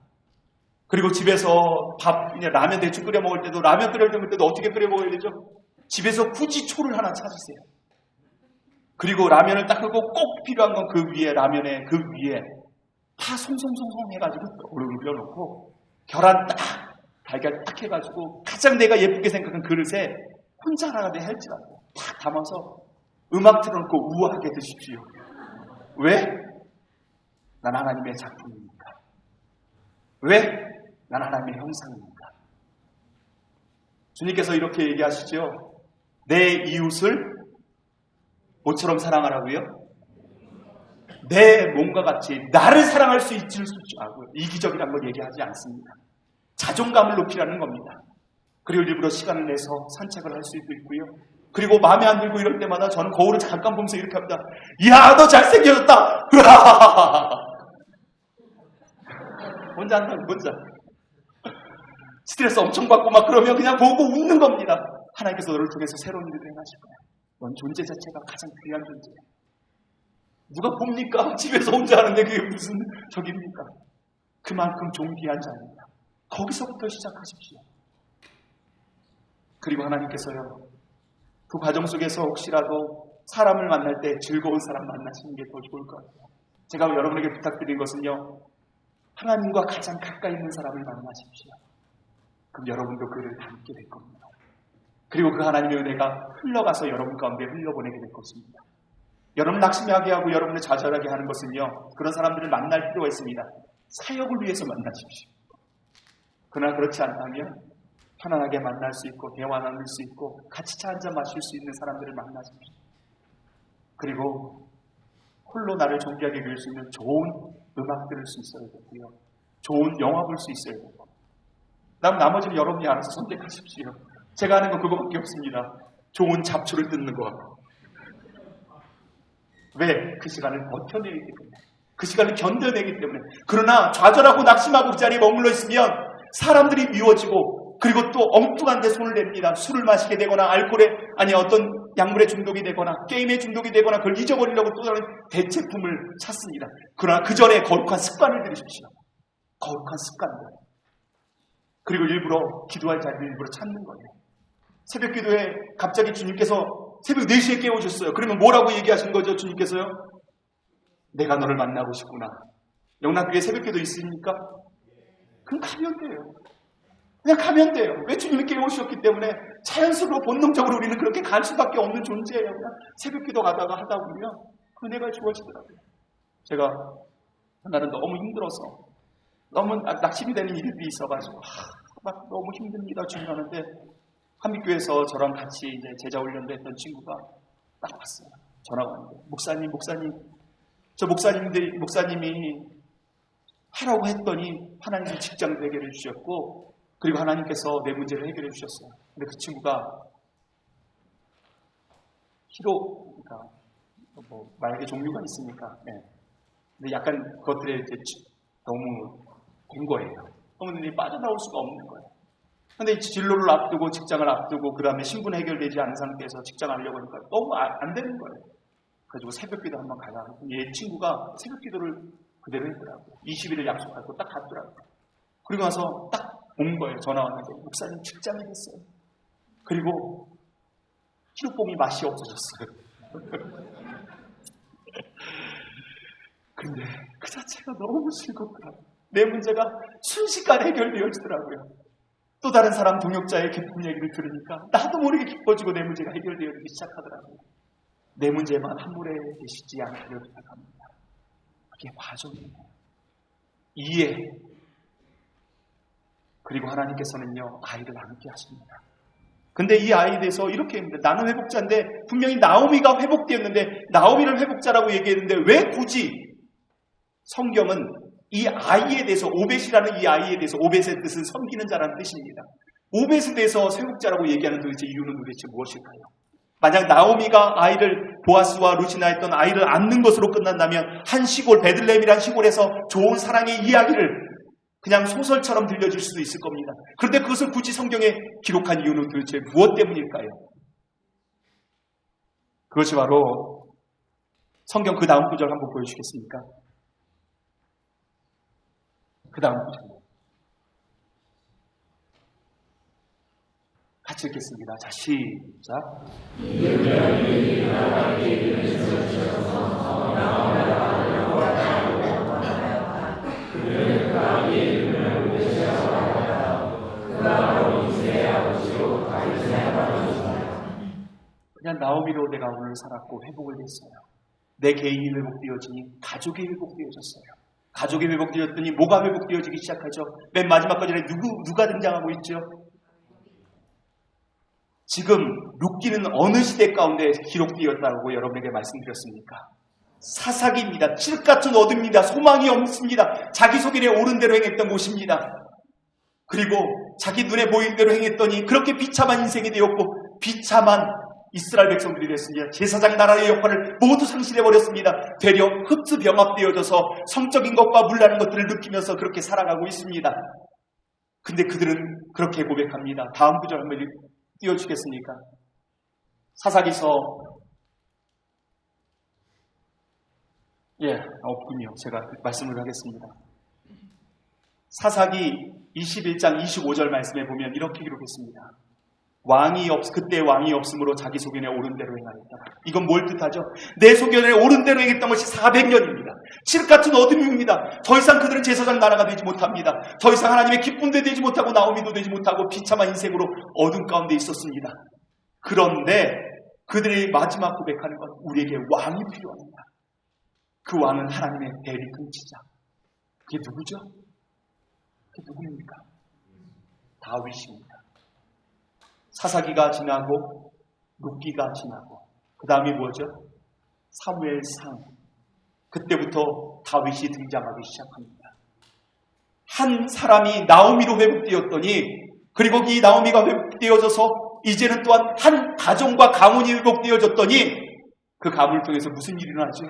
그리고 집에서 밥, 그냥 라면 대충 끓여 먹을 때도 라면 끓여 먹을 때도 어떻게 끓여 먹어야 되죠? 집에서 굳이 초를 하나 찾으세요. 그리고 라면을 딱 끓고 꼭 필요한 건 그 위에 라면에 그 위에 파 송송송송 해가지고 올려놓고 계란 딱 달걀 딱 해가지고 가장 내가 예쁘게 생각한 그릇에 혼자 하나가 내 할지라도 딱 담아서 음악 틀어놓고 우아하게 드십시오. 왜? 난 하나님의 작품입니다. 왜? 난 하나님의 형상입니다. 주님께서 이렇게 얘기하시죠. 내 이웃을 모처럼 사랑하라고요? 내 몸과 같이 나를 사랑할 수 있을 수 있고 이기적이라는 걸 얘기하지 않습니다. 자존감을 높이라는 겁니다. 그리고 일부러 시간을 내서 산책을 할 수도 있고요. 그리고 마음에 안 들고 이럴 때마다 저는 거울을 잠깐 보면서 이렇게 합니다. 이야, 너 잘생겨졌다! 혼자 한다고, 혼자. 스트레스 엄청 받고 막 그러면 그냥 보고 웃는 겁니다. 하나님께서 너를 통해서 새로운 일을 행하실 거야. 넌 존재 자체가 가장 귀한 존재야. 누가 봅니까? 집에서 혼자 하는데 그게 무슨 적입니까? 그만큼 존귀한 자입니다. 거기서부터 시작하십시오. 그리고 하나님께서요, 그 과정 속에서 혹시라도 사람을 만날 때 즐거운 사람 만나시는 게 더 좋을 것 같아요. 제가 여러분에게 부탁드린 것은요, 하나님과 가장 가까이 있는 사람을 만나십시오. 그럼 여러분도 그를 닮게 될 겁니다. 그리고 그 하나님의 은혜가 흘러가서 여러분 가운데 흘려보내게 될 것입니다. 여러분 낙심하게 하고 여러분을 좌절하게 하는 것은요, 그런 사람들을 만날 필요가 있습니다. 사역을 위해서 만나십시오. 그러나 그렇지 않다면 편안하게 만날 수 있고 대화 나눌 수 있고 같이 차 한잔 마실 수 있는 사람들을 만나십시오. 그리고 홀로 나를 존귀하게 그릴 수 있는 좋은 음악 들을 수 있어야 되고요. 좋은 영화 볼 수 있어야 되고. 나머지는 여러분이 알아서 선택하십시오. 제가 하는 건 그거밖에 없습니다. 좋은 잡초를 뜯는 거. 왜? 그 시간을 버텨내기 때문에. 그 시간을 견뎌내기 때문에. 그러나 좌절하고 낙심하고 그 자리에 머물러 있으면 사람들이 미워지고 그리고 또 엉뚱한 데 손을 냅니다. 술을 마시게 되거나 알코올에 아니 어떤 약물에 중독이 되거나 게임에 중독이 되거나 그걸 잊어버리려고 또 다른 대체품을 찾습니다. 그러나 그 전에 거룩한 습관을 들이십시오. 거룩한 습관들. 그리고 일부러 기도할 자리를 일부러 찾는 거예요. 새벽 기도에 갑자기 주님께서 새벽 4시에 깨우셨어요. 그러면 뭐라고 얘기하신 거죠? 주님께서요? 내가 너를 만나고 싶구나. 영락교회 새벽 기도 있습니까? 그럼 가면 돼요. 그냥 가면 돼요. 왜 주님이 깨우셨기 때문에 자연스럽고 본능적으로 우리는 그렇게 갈 수밖에 없는 존재예요. 그냥 새벽 기도 가다가 하다 보면 은혜가 주어지더라고요. 제가 나는 너무 힘들어서 너무 낙심이 되는 일들이 있어가지고 막 너무 힘듭니다. 주님하는데 한빛교회에서 저랑 같이 이제 제자 훈련도 했던 친구가 딱 왔어요. 전화가 왔는데 목사님 저 목사님이 하라고 했더니 하나님이 직장도 해결해 주셨고 그리고 하나님께서 내 문제를 해결해 주셨어요. 근데 그 친구가 그러니까 뭐 말의 종류가 있으니까 근데 약간 그것들에 이제 너무 된 거예요. 너무 눈이 빠져나올 수가 없는 거예요. 근데 진로를 앞두고 직장을 앞두고 그 다음에 신분 해결되지 않은 상태에서 직장 하려고 하니까 너무 안 되는 거예요. 그래가지고 새벽기도 한번 가자. 얘 친구가 새벽기도를 그대로 했더라고요. 20일을 약속하고 딱 갔더라고요. 그리고 나서 딱 온 거예요. 전화 왔는데 목사님 직장이 됐어요. 그리고 키로뽕이 맛이 없어졌어요. 근데 그 자체가 너무 즐겁더라고요. 내 문제가 순식간에 해결되어지더라고요. 또 다른 사람 동역자의 기쁜 얘기를 들으니까 나도 모르게 기뻐지고 내 문제가 해결되어지기 시작하더라고요. 내 문제만 함몰에 계시지 않기를 부탁합니다. 그게 과정이에요. 이해. 그리고 하나님께서는요, 아이를 함께 하십니다. 근데 이 아이에 대해서 이렇게 했는데 나는 회복자인데 분명히 나오미가 회복되었는데 나오미를 회복자라고 얘기했는데 왜 굳이 성경은 이 아이에 대해서 오벳이라는 이 아이에 대해서 오벳의 뜻은 섬기는 자라는 뜻입니다. 오벳에 대해서 쇠국자라고 얘기하는 도대체 이유는 도대체 무엇일까요? 만약 나오미가 아이를 보아스와 루시나 했던 아이를 안는 것으로 끝난다면 한 시골 베들레헴이라는 시골에서 좋은 사랑의 이야기를 그냥 소설처럼 들려줄 수도 있을 겁니다. 그런데 그것을 굳이 성경에 기록한 이유는 도대체 무엇 때문일까요? 그것이 바로 성경 그 다음 구절 한번 보여주시겠습니까? 그 다음 구절 같이 읽겠습니다. 자, 시작. 그냥 나오미로 내가 오늘 살았고 회복을 했어요. 내 개인이 회복되어지니 가족이 회복되어졌어요. 가족이 회복되었더니 뭐가 회복되어지기 시작하죠? 맨 마지막 구절에 누가 등장하고 있죠? 지금 룻기는 어느 시대 가운데 기록되었다고 여러분에게 말씀드렸습니까? 사사기입니다. 칠흑 같은 어둠입니다. 소망이 없습니다. 자기 소견에 옳은 대로 행했던 곳입니다. 그리고 자기 눈에 보이는 대로 행했더니 그렇게 비참한 인생이 되었고 비참한 이스라엘 백성들이 됐습니다. 제사장 나라의 역할을 모두 상실해버렸습니다. 되려 흡수병합되어져서 성적인 것과 물라는 것들을 느끼면서 그렇게 살아가고 있습니다. 근데 그들은 그렇게 고백합니다. 다음 구절 한번 띄워주겠습니까? 사사기서 없군요. 제가 말씀을 하겠습니다. 사사기 21장 25절 말씀에 보면 이렇게 기록했습니다. 그때 왕이 없으므로 자기 소견에 옳은 대로 행하였다. 이건 뭘 뜻하죠? 내 소견에 옳은 대로 행했던 것이 400년입니다. 칠흑 같은 어둠입니다. 더 이상 그들은 제사장 나라가 되지 못합니다. 더 이상 하나님의 기쁨도 되지 못하고 나오미도 되지 못하고 비참한 인생으로 어둠 가운데 있었습니다. 그런데 그들이 마지막 고백하는 건 우리에게 왕이 필요합니다. 그 왕은 하나님의 대리 통치자. 그게 누구죠? 그게 누구입니까? 다윗입니다. 사사기가 지나고 룻기가 지나고 그 다음이 뭐죠? 사무엘상. 그때부터 다윗이 등장하기 시작합니다. 한 사람이 나오미로 회복되었더니 그리고 이 나오미가 회복되어져서 이제는 또한 한 가정과 가문이 회복되어졌더니 그 가문을 통해서 무슨 일이 일어나죠?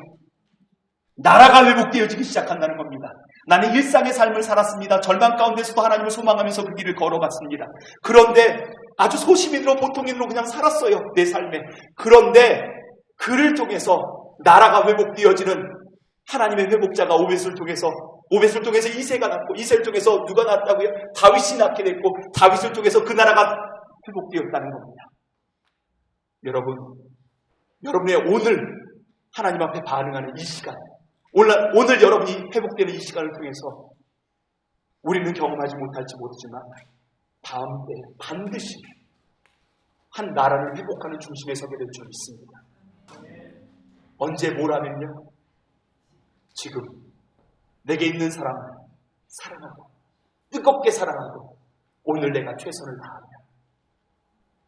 나라가 회복되어지기 시작한다는 겁니다. 나는 일상의 삶을 살았습니다. 절망 가운데서도 하나님을 소망하면서 그 길을 걸어봤습니다. 그런데 아주 소시민으로 보통인으로 그냥 살았어요. 내 삶에. 그런데 그를 통해서 나라가 회복되어지는 하나님의 회복자가 오벳을 통해서 이새가 낳고 이새를 통해서 누가 낳았다고요? 다윗이 낳게 됐고 다윗을 통해서 그 나라가 회복되었다는 겁니다. 여러분의 오늘 하나님 앞에 반응하는 이 시간, 오늘 여러분이 회복되는 이 시간을 통해서 우리는 경험하지 못할지 모르지만 다음 때 반드시 한 나라를 회복하는 중심에 서게 될 줄 믿습니다. 언제 뭐라면요? 지금 내게 있는 사람을 사랑하고 뜨겁게 사랑하고 오늘 내가 최선을 다하며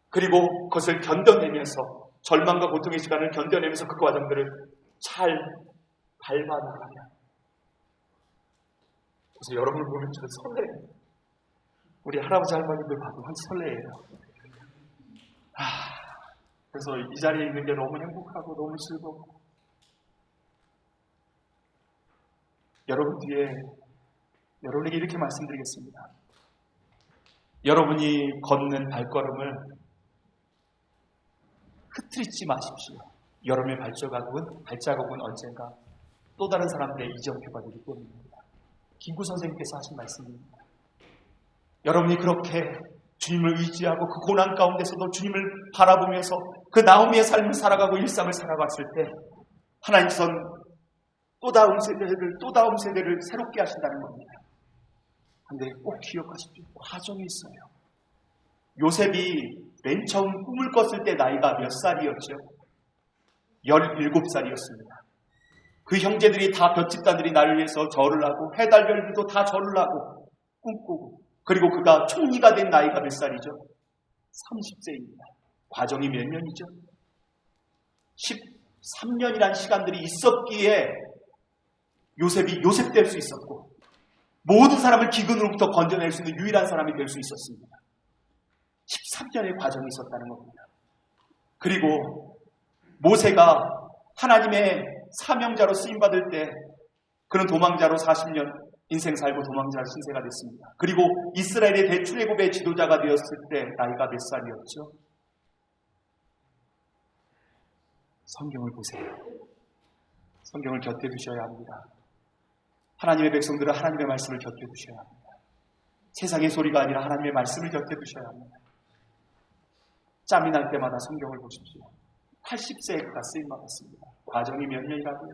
그리고 그것을 견뎌내면서 절망과 고통의 시간을 견뎌내면서 그 과정들을 잘 밟아나가면 그래서 여러분을 보면 저는 설레요. 우리 할아버지 할머니들 봐도 설레요. 그래서 이 자리에 있는 게 너무 행복하고 너무 즐겁고 여러분 뒤에 여러분에게 이렇게 말씀드리겠습니다. 여러분이 걷는 발걸음을 흐트리지 마십시오. 여러분의 발자국은 언젠가 또 다른 사람들의 이정표가 되기 때문입니다. 김구 선생님께서 하신 말씀입니다. 여러분이 그렇게 주님을 의지하고 그 고난 가운데서도 주님을 바라보면서 그 나오미의 삶을 살아가고 일상을 살아갔을 때 하나님께서는 또 다음 세대를 새롭게 하신다는 겁니다. 그런데 꼭 기억하십시오. 과정이 있어요. 요셉이 맨 처음 꿈을 꿨을 때 나이가 몇 살이었죠? 17살이었습니다. 그 형제들이 다 볏집단들이 나를 위해서 절을 하고 해달별들도 다 절을 하고 꿈꾸고 그리고 그가 총리가 된 나이가 몇 살이죠? 30세입니다. 과정이 몇 년이죠? 13년이라는 시간들이 있었기에 요셉이 요셉 될 수 있었고 모든 사람을 기근으로부터 건져낼 수 있는 유일한 사람이 될 수 있었습니다. 13년의 과정이 있었다는 겁니다. 그리고 모세가 하나님의 사명자로 쓰임받을 때 그런 도망자로 40년 인생 살고 도망자 신세가 됐습니다. 그리고 이스라엘의 대출애굽의 지도자가 되었을 때 나이가 몇 살이었죠? 성경을 보세요. 성경을 곁에 두셔야 합니다. 하나님의 백성들은 하나님의 말씀을 곁에 두셔야 합니다. 세상의 소리가 아니라 하나님의 말씀을 곁에 두셔야 합니다. 짬이 날 때마다 성경을 보십시오. 80세에 그가 쓰임받았습니다. 과정이 몇 년이라고요?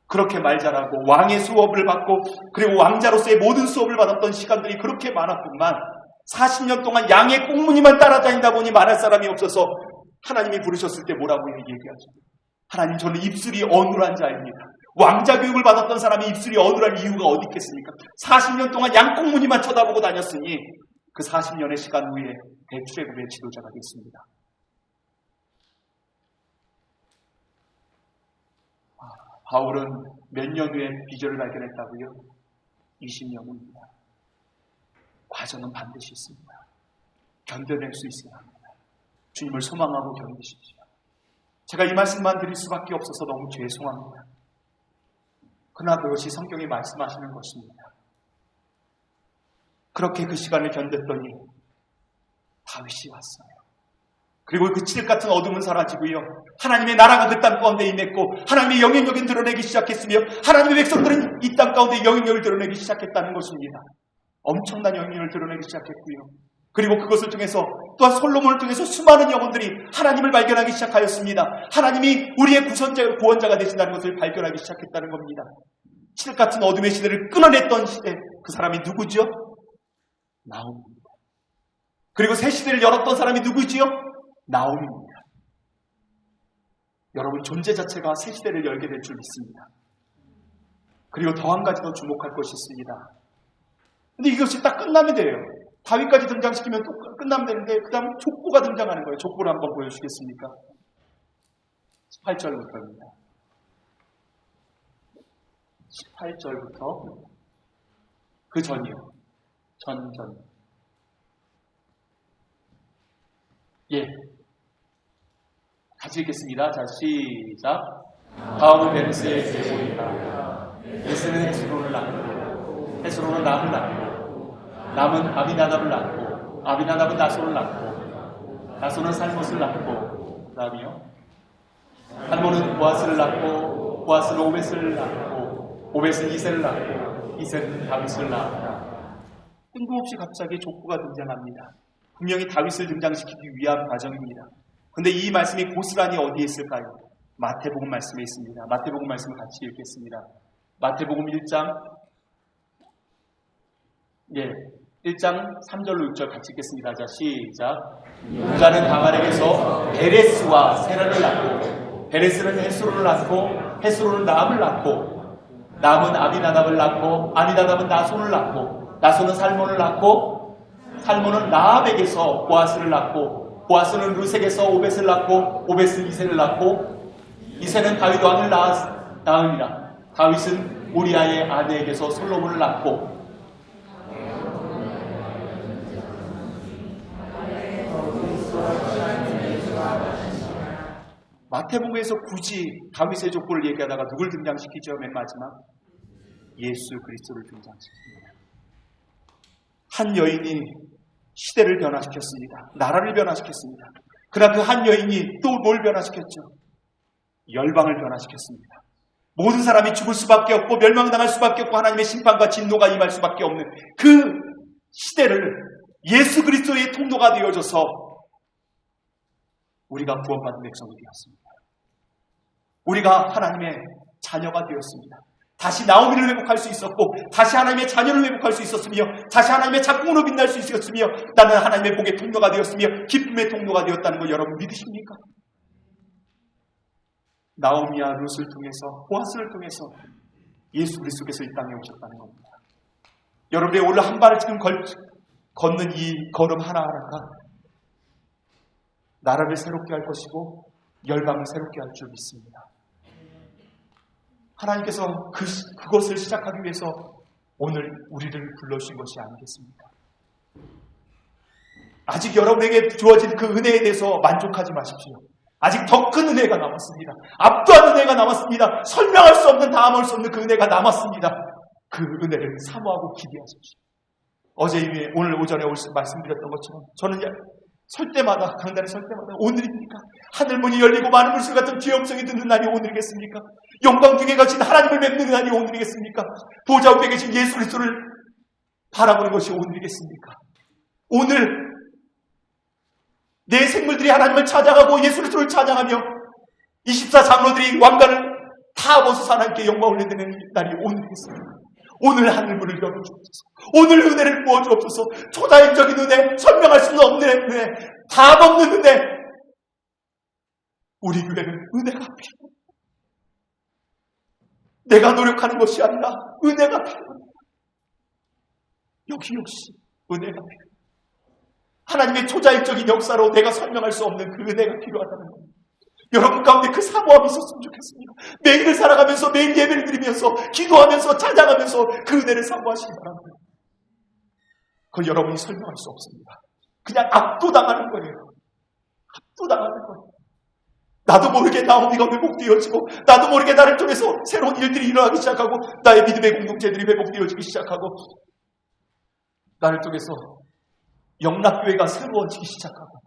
그렇게 말 잘하고 왕의 수업을 받고 그리고 왕자로서의 모든 수업을 받았던 시간들이 그렇게 많았구만. 40년 동안 양의 꽁무니만 따라다니다 보니 말할 사람이 없어서 하나님이 부르셨을 때 뭐라고 얘기하죠? 하나님, 저는 입술이 어눌한 자입니다. 왕자 교육을 받았던 사람이 입술이 어눌한 이유가 어디 있겠습니까? 40년 동안 양 꽁무니만 쳐다보고 다녔으니 그 40년의 시간 후에 대출애굽의 지도자가 됐습니다. 바울은 몇 년 후에 비전을 발견했다고요? 20년 후입니다. 과정은 반드시 있습니다. 견뎌낼 수 있어야 합니다. 주님을 소망하고 견디십시오. 제가 이 말씀만 드릴 수밖에 없어서 너무 죄송합니다. 그러나 그것이 성경이 말씀하시는 것입니다. 그렇게 그 시간을 견뎠더니 다윗이 왔어요. 그리고 그 칠흑 같은 어둠은 사라지고요. 하나님의 나라가 그 땅 가운데 임했고 하나님의 영향력을 드러내기 시작했으며 하나님의 백성들은 이 땅 가운데 영향력을 드러내기 시작했다는 것입니다. 엄청난 영향력을 드러내기 시작했고요. 그리고 그것을 통해서 또한 솔로몬을 통해서 수많은 영혼들이 하나님을 발견하기 시작하였습니다. 하나님이 우리의 구원자가 되신다는 것을 발견하기 시작했다는 겁니다. 칠흑 같은 어둠의 시대를 끊어냈던 시대, 그 사람이 누구죠? 나홈입니다. 그리고 새 시대를 열었던 사람이 누구지요? 나홈입니다. 여러분, 존재 자체가 새 시대를 열게 될 줄 믿습니다. 그리고 더 한 가지 더 주목할 것이 있습니다. 근데 이것이 딱 끝나면 돼요. 다윗까지 등장시키면 또 끝나면 되는데 그 다음 족보가 등장하는 거예요. 족보를 한번 보여주시겠습니까? 18절부터입니다. 18절부터 그 전이요. 전. 예. 같이 읽겠습니다. 자, 시작. 다음은 베르스의 제보이다. 베르스는 헤스론을 낳고 헤스론은 남을 낳고 남은 아비나답을 낳고 아비나답은 나손을 낳고 나손은 살못을 낳고 그 다음이요. 살못은 보아스를 낳고 보아스는 오벳을 낳고 오벳은 이새를 낳고 이새는 다윗을 낳았다. 뜬금없이 갑자기 족보가 등장합니다. 분명히 다윗을 등장시키기 위한 과정입니다. 그런데 이 말씀이 고스란히 어디에 있을까요? 마태복음 말씀에 있습니다. 마태복음 말씀을 같이 읽겠습니다. 마태복음 1장 1장 3절로 6절 같이 읽겠습니다. 자, 시작. 유다는 다말에게서 베레스와 세라를 낳고 베레스는 헤스론을 낳고 헤스론은 나암을 낳고 나암은 아비나답을 낳고 아비나답은 나손을 낳고 나손은 살몬을 낳고 살몬은 나압에게서 보아스를 낳고 보아스는 루색에서 오벳을 낳고 오벳은 이새를 낳고 이새는 다윗 왕을 낳으니라. 다윗은 우리아의 아내에게서 솔로몬을 낳고 마태복음에서 굳이 다윗의 족보를 얘기하다가 누굴 등장시키죠? 맨 마지막 예수 그리스도를 등장시킵니다. 한 여인이 시대를 변화시켰습니다. 나라를 변화시켰습니다. 그러나 그 한 여인이 또 뭘 변화시켰죠? 열방을 변화시켰습니다. 모든 사람이 죽을 수밖에 없고 멸망당할 수밖에 없고 하나님의 심판과 진노가 임할 수밖에 없는 그 시대를 예수 그리스도의 통로가 되어줘서 우리가 구원받은 백성이 되었습니다. 우리가 하나님의 자녀가 되었습니다. 다시 나오미를 회복할 수 있었고 다시 하나님의 자녀를 회복할 수 있었으며 다시 하나님의 작품으로 빛날 수 있었으며 나는 하나님의 복의 통로가 되었으며 기쁨의 통로가 되었다는 걸 여러분 믿으십니까? 나오미와 룻을 통해서 보아스를 통해서 예수 그리스도께서 이 땅에 오셨다는 겁니다. 여러분의 오늘 한 발을 지금 걷는 이 걸음 하나하나가 나라를 새롭게 할 것이고 열방을 새롭게 할 줄 믿습니다. 하나님께서 그것을 시작하기 위해서 오늘 우리를 불러주신 것이 아니겠습니까? 아직 여러분에게 주어진 그 은혜에 대해서 만족하지 마십시오. 아직 더 큰 은혜가 남았습니다. 압도한 은혜가 남았습니다. 설명할 수 없는, 담을 수 없는 그 은혜가 남았습니다. 그 은혜를 사모하고 기대하십시오. 어제 이후에 오늘 오전에 말씀드렸던 것처럼 저는 설 때마다, 강단에 설 때마다 오늘입니까? 하늘문이 열리고 많은 물소리 같은 주의 음성이 듣는 날이 오늘이겠습니까? 영광 중에 거친 하나님을 뵙는 날이 오늘이겠습니까? 보좌 앞에 계신 예수 그리스도를 바라보는 것이 오늘이겠습니까? 오늘 내 생물들이 하나님을 찾아가고 예수 그리스도를 찾아가며 24장로들이 왕관을 다 벗어서 하나님께 영광을 올리는 날이 오늘이겠습니까? 오늘 하늘문을 열어주옵소서. 오늘 은혜를 부어주옵소서. 초자연적인 은혜, 설명할 수 없는 은혜, 답 없는 은혜. 우리 교회는 은혜가 필요합니다. 내가 노력하는 것이 아니라 은혜가 필요합니다. 여기 역시 은혜가 필요합니다. 하나님의 초자연적인 역사로 내가 설명할 수 없는 그 은혜가 필요하다는 겁니다. 여러분 가운데 그 사모함이 있었으면 좋겠습니다. 매일을 살아가면서, 매일 예배를 드리면서, 기도하면서, 찬양하면서 그 은혜를 사모하시기 바랍니다. 그걸 여러분이 설명할 수 없습니다. 그냥 압도당하는 거예요. 압도당하는 거예요. 나도 모르게 나오미가 회복되어지고, 나도 모르게 나를 통해서 새로운 일들이 일어나기 시작하고, 나의 믿음의 공동체들이 회복되어지기 시작하고, 나를 통해서 영락교회가 새로워지기 시작하고,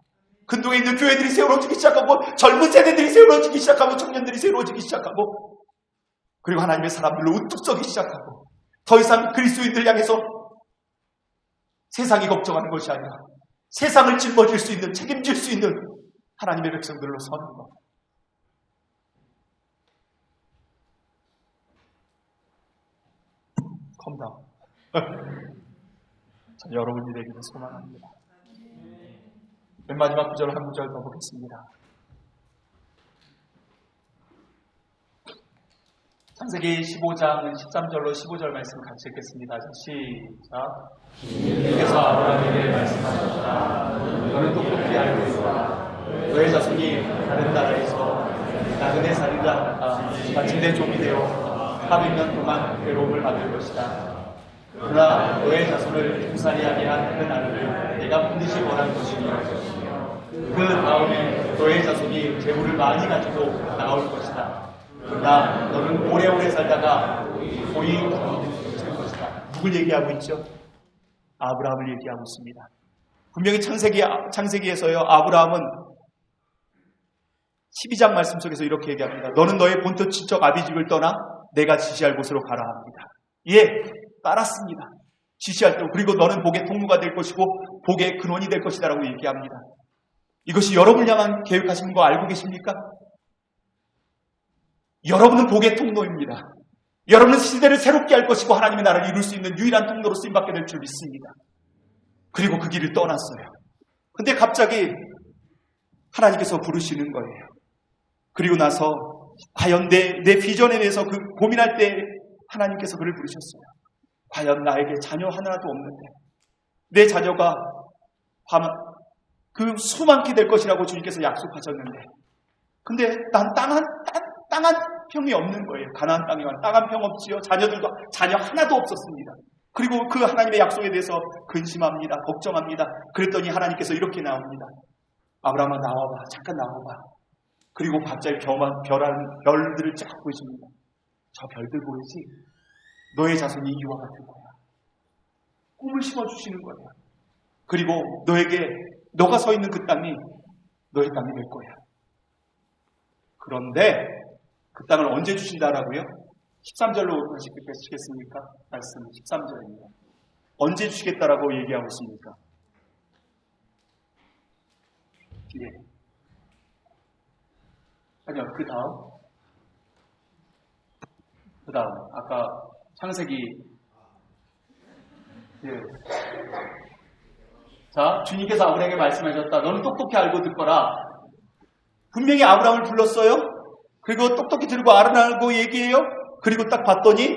근동에 있는 교회들이 세워지기 시작하고, 젊은 세대들이 세워지기 시작하고, 청년들이 세워지기 시작하고, 그리고 하나님의 사람들로 우뚝 서기 시작하고, 더 이상 그리스도인들 향해서 세상이 걱정하는 것이 아니라 세상을 짊어질 수 있는, 책임질 수 있는 하나님의 백성들로 서는 것. 컴다운. 전 여러분이 되기를 소망합니다. 맨 마지막 구절 한 구절 더 보겠습니다. 창세기 15장 13절로 15절 말씀 같이 읽겠습니다. 시작. 주님께서 아브라함에게 말씀하셨다. 너는 똑똑히 알고 있다. 너의 자손이 다른 나라에서 나그네 살이를 하다가 마침 내 종이 되어 400년 동안 괴로움을 받을 것이다. 그러나 너의 자손을 두살이하게 한 그 나라를 내가 반드시 원한 것이며 그 다음에 너의 자손이 재물을 많이 가지고 나올 것이다. 그러나 너는 오래오래 살다가 고이 될 것이다. 누굴 얘기하고 있죠? 아브라함을 얘기하고 있습니다. 분명히 창세기에서요, 아브라함은 12장 말씀 속에서 이렇게 얘기합니다. 너는 너의 본토 친척 아비집을 떠나 내가 지시할 곳으로 가라 합니다. 예, 따랐습니다. 지시할 때. 그리고 너는 복의 통로가 될 것이고 복의 근원이 될 것이다 라고 얘기합니다. 이것이 여러분을 향한 계획하신 거 알고 계십니까? 여러분은 복의 통로입니다. 여러분은 시대를 새롭게 할 것이고 하나님의 나라를 이룰 수 있는 유일한 통로로 쓰임받게 될 줄 믿습니다. 그리고 그 길을 떠났어요. 근데 갑자기 하나님께서 부르시는 거예요. 그리고 나서 과연 내 비전에 대해서 그 고민할 때 하나님께서 그를 부르셨어요. 과연 나에게 자녀 하나도 없는데 내 자녀가 그 수많게 될 것이라고 주님께서 약속하셨는데, 근데 난 땅 한 평이 없는 거예요. 가나안 땅에만 땅 한 평 없지요. 자녀들도 자녀 하나도 없었습니다. 그리고 그 하나님의 약속에 대해서 근심합니다. 걱정합니다. 그랬더니 하나님께서 이렇게 나옵니다. 아브라함아, 나와봐. 잠깐 나와봐. 그리고 갑자기 별들을 쫙 보여줍니다. 저 별들 보이지? 너의 자손이 이와 같을 거야. 꿈을 심어주시는 거예요. 그리고 너가 서 있는 그 땅이 너의 땅이 될 거야. 그런데 그 땅을 언제 주신다라고요? 13절로 다시 읽으시겠습니까? 말씀 13절입니다. 언제 주시겠다라고 얘기하고 있습니까? 예. 아니요, 그 다음 아까 창세기, 예. 자, 주님께서 아브라함에게 말씀하셨다. 너는 똑똑히 알고 듣거라. 분명히 아브라함을 불렀어요. 그리고 똑똑히 들고 알아나고 얘기해요. 그리고 딱 봤더니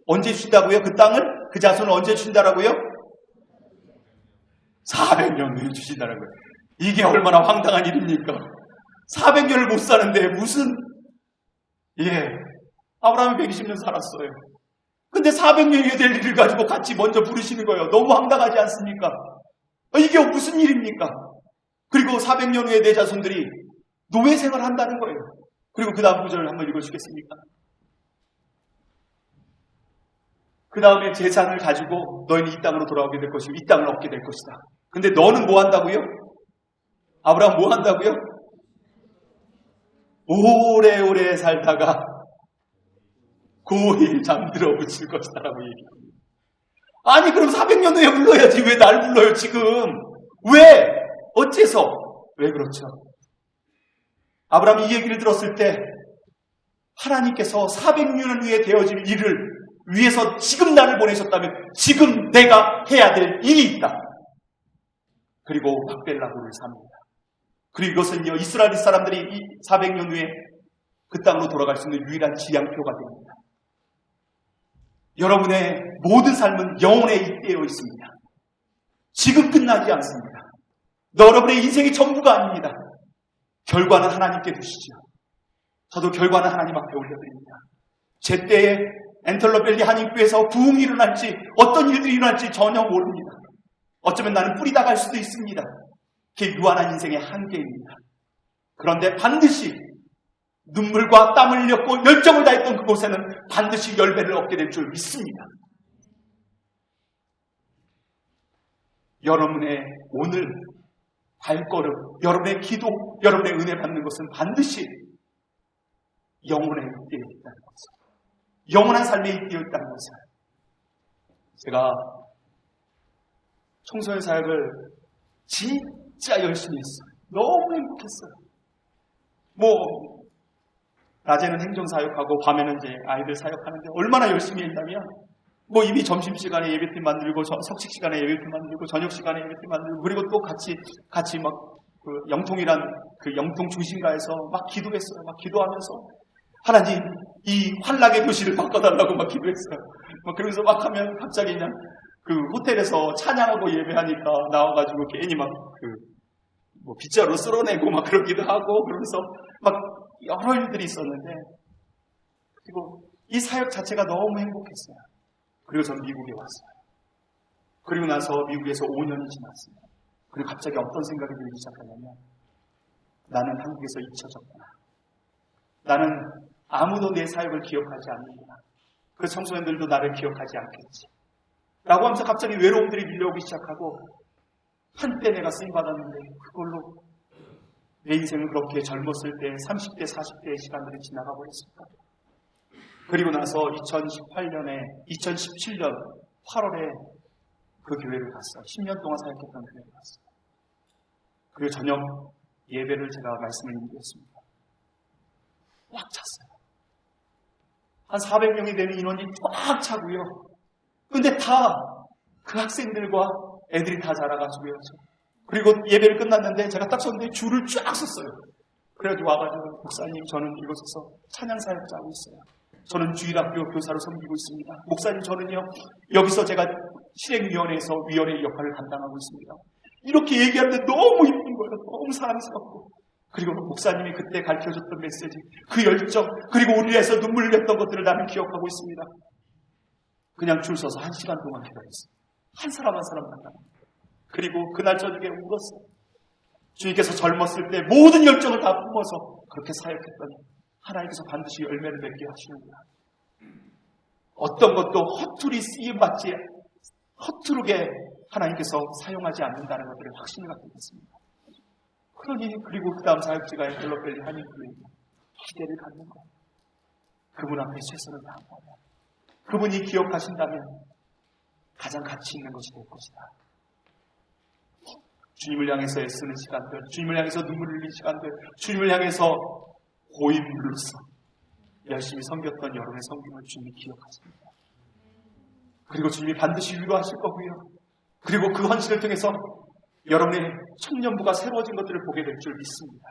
언제 주신다고요? 그 땅을? 그 자손을 언제 주신다라고요? 400년 후에 주신다라고요. 이게 얼마나 황당한 일입니까? 400년을 못 사는데 무슨, 아브라함이 120년 살았어요. 근데 400년이 될 일을 가지고 같이 먼저 부르시는 거예요. 너무 황당하지 않습니까? 이게 무슨 일입니까? 그리고 400년 후에 내 자손들이 노예 생활을 한다는 거예요. 그리고 그 다음 구절을 한번 읽어주겠습니까? 그 다음에 재산을 가지고 너희는 이 땅으로 돌아오게 될 것이고 이 땅을 얻게 될 것이다. 근데 너는 뭐 한다고요? 아브라함 뭐 한다고요? 오래오래 살다가 고일 잠들어 붙일 것이다 라고 얘기합니다. 아니 그럼 400년 후에 불러야지 왜 날 불러요 지금? 왜? 어째서? 왜 그렇죠? 아브라함이 이 얘기를 들었을 때 하나님께서 400년 후에 되어질 일을 위해서 지금 나를 보내셨다면 지금 내가 해야 될 일이 있다. 그리고 막벨라고를 삽니다. 그리고 이것은요 이스라엘 사람들이 400년 후에 그 땅으로 돌아갈 수 있는 유일한 지향표가 됩니다. 여러분의 모든 삶은 영혼에 잇대어 있습니다. 지금 끝나지 않습니다. 여러분의 인생이 전부가 아닙니다. 결과는 하나님께 두시죠. 저도 결과는 하나님 앞에 올려드립니다. 제때에 엔텔러밸리 한인교회에서 부흥이 일어날지 어떤 일들이 일어날지 전혀 모릅니다. 어쩌면 나는 뿌리다 갈 수도 있습니다. 그게 유한한 인생의 한계입니다. 그런데 반드시 눈물과 땀을 흘렸고 열정을 다했던 그곳에는 반드시 열매를 얻게 될 줄 믿습니다. 여러분의 오늘 발걸음, 여러분의 기도, 여러분의 은혜 받는 것은 반드시 영혼에 잇대어 있다는 것을, 영원한 삶에 잇대어 있다는 것을. 제가 청소년 사역을 진짜 열심히 했어요. 너무 행복했어요. 낮에는 행정사역하고 밤에는 이제 아이들 사역하는데 얼마나 열심히 했냐면 이미 점심시간에 예배팀 만들고 석식시간에 예배팀 만들고 저녁시간에 예배팀 만들고 그리고 또 같이 막 그 영통이란 그 영통 중심가에서 막 기도했어요. 막 기도하면서 하나님 이 환락의 도시를 바꿔달라고 막 기도했어요. 그러면서 막 하면 갑자기 그냥 그 호텔에서 찬양하고 예배하니까 나와가지고 괜히 막 빗자루 쓸어내고 막 그러기도 하고 그러면서 막 여러 일들이 있었는데 그리고 이 사역 자체가 너무 행복했어요. 그리고 전 미국에 왔어요. 그리고 나서 미국에서 5년이 지났습니다. 그리고 갑자기 어떤 생각이 들기 시작하냐면 나는 한국에서 잊혀졌구나. 나는 아무도 내 사역을 기억하지 않는구나. 그 청소년들도 나를 기억하지 않겠지. 라고 하면서 갑자기 외로움들이 밀려오기 시작하고 한때 내가 쓰임받았는데 그걸로 내 인생은 그렇게 젊었을 때 30대, 40대의 시간들이 지나가 버렸습니다. 그리고 나서 2017년 8월에 그 교회를 갔어요. 10년 동안 사역했던 교회를 갔어요. 그리고 저녁 예배를 제가 말씀을 드렸습니다. 꽉 찼어요. 한 400명이 되는 인원이 꽉 차고요. 근데 다 그 학생들과 애들이 다 자라가지고요. 그리고 예배를 끝났는데 제가 딱 섰는데 줄을 쫙 섰어요. 그래가지고 와가지고 목사님 저는 이곳에서 찬양 사역자 하고 있어요. 저는 주일학교 교사로 섬기고 있습니다. 목사님 저는요 여기서 제가 실행위원회에서 위원회 역할을 감당하고 있습니다. 이렇게 얘기하는데 너무 이쁜 거예요. 너무 사랑스럽고. 그리고 목사님이 그때 가르쳐줬던 메시지, 그 열정, 그리고 우리 위해서 눈물을 흘렸던 것들을 나는 기억하고 있습니다. 그냥 줄 서서 1시간 동안 기다렸어요. 한 사람 한 사람 만나고. 그리고 그날 저녁에 울었어요. 주님께서 젊었을 때 모든 열정을 다 품어서 그렇게 사역했더니 하나님께서 반드시 열매를 맺게 하시는구나. 어떤 것도 허투루 쓰임받지 허투루게 하나님께서 사용하지 않는다는 것들을 확신을 갖게 됐습니다. 그리고 그 다음 사역지가 엔텔러밸리 한인교회에 기대를 갖는 거예요. 그분 앞에 최선을 다한다면, 그분이 기억하신다면 가장 가치 있는 것이 될 것이다. 주님을 향해서 애쓰는 시간들, 주님을 향해서 눈물 흘리는 시간들, 주님을 향해서 고인물로서 열심히 섬겼던 여러분의 섬김을 주님이 기억하십니다. 그리고 주님이 반드시 위로하실 거고요. 그리고 그 헌신을 통해서 여러분의 청년부가 새로워진 것들을 보게 될 줄 믿습니다.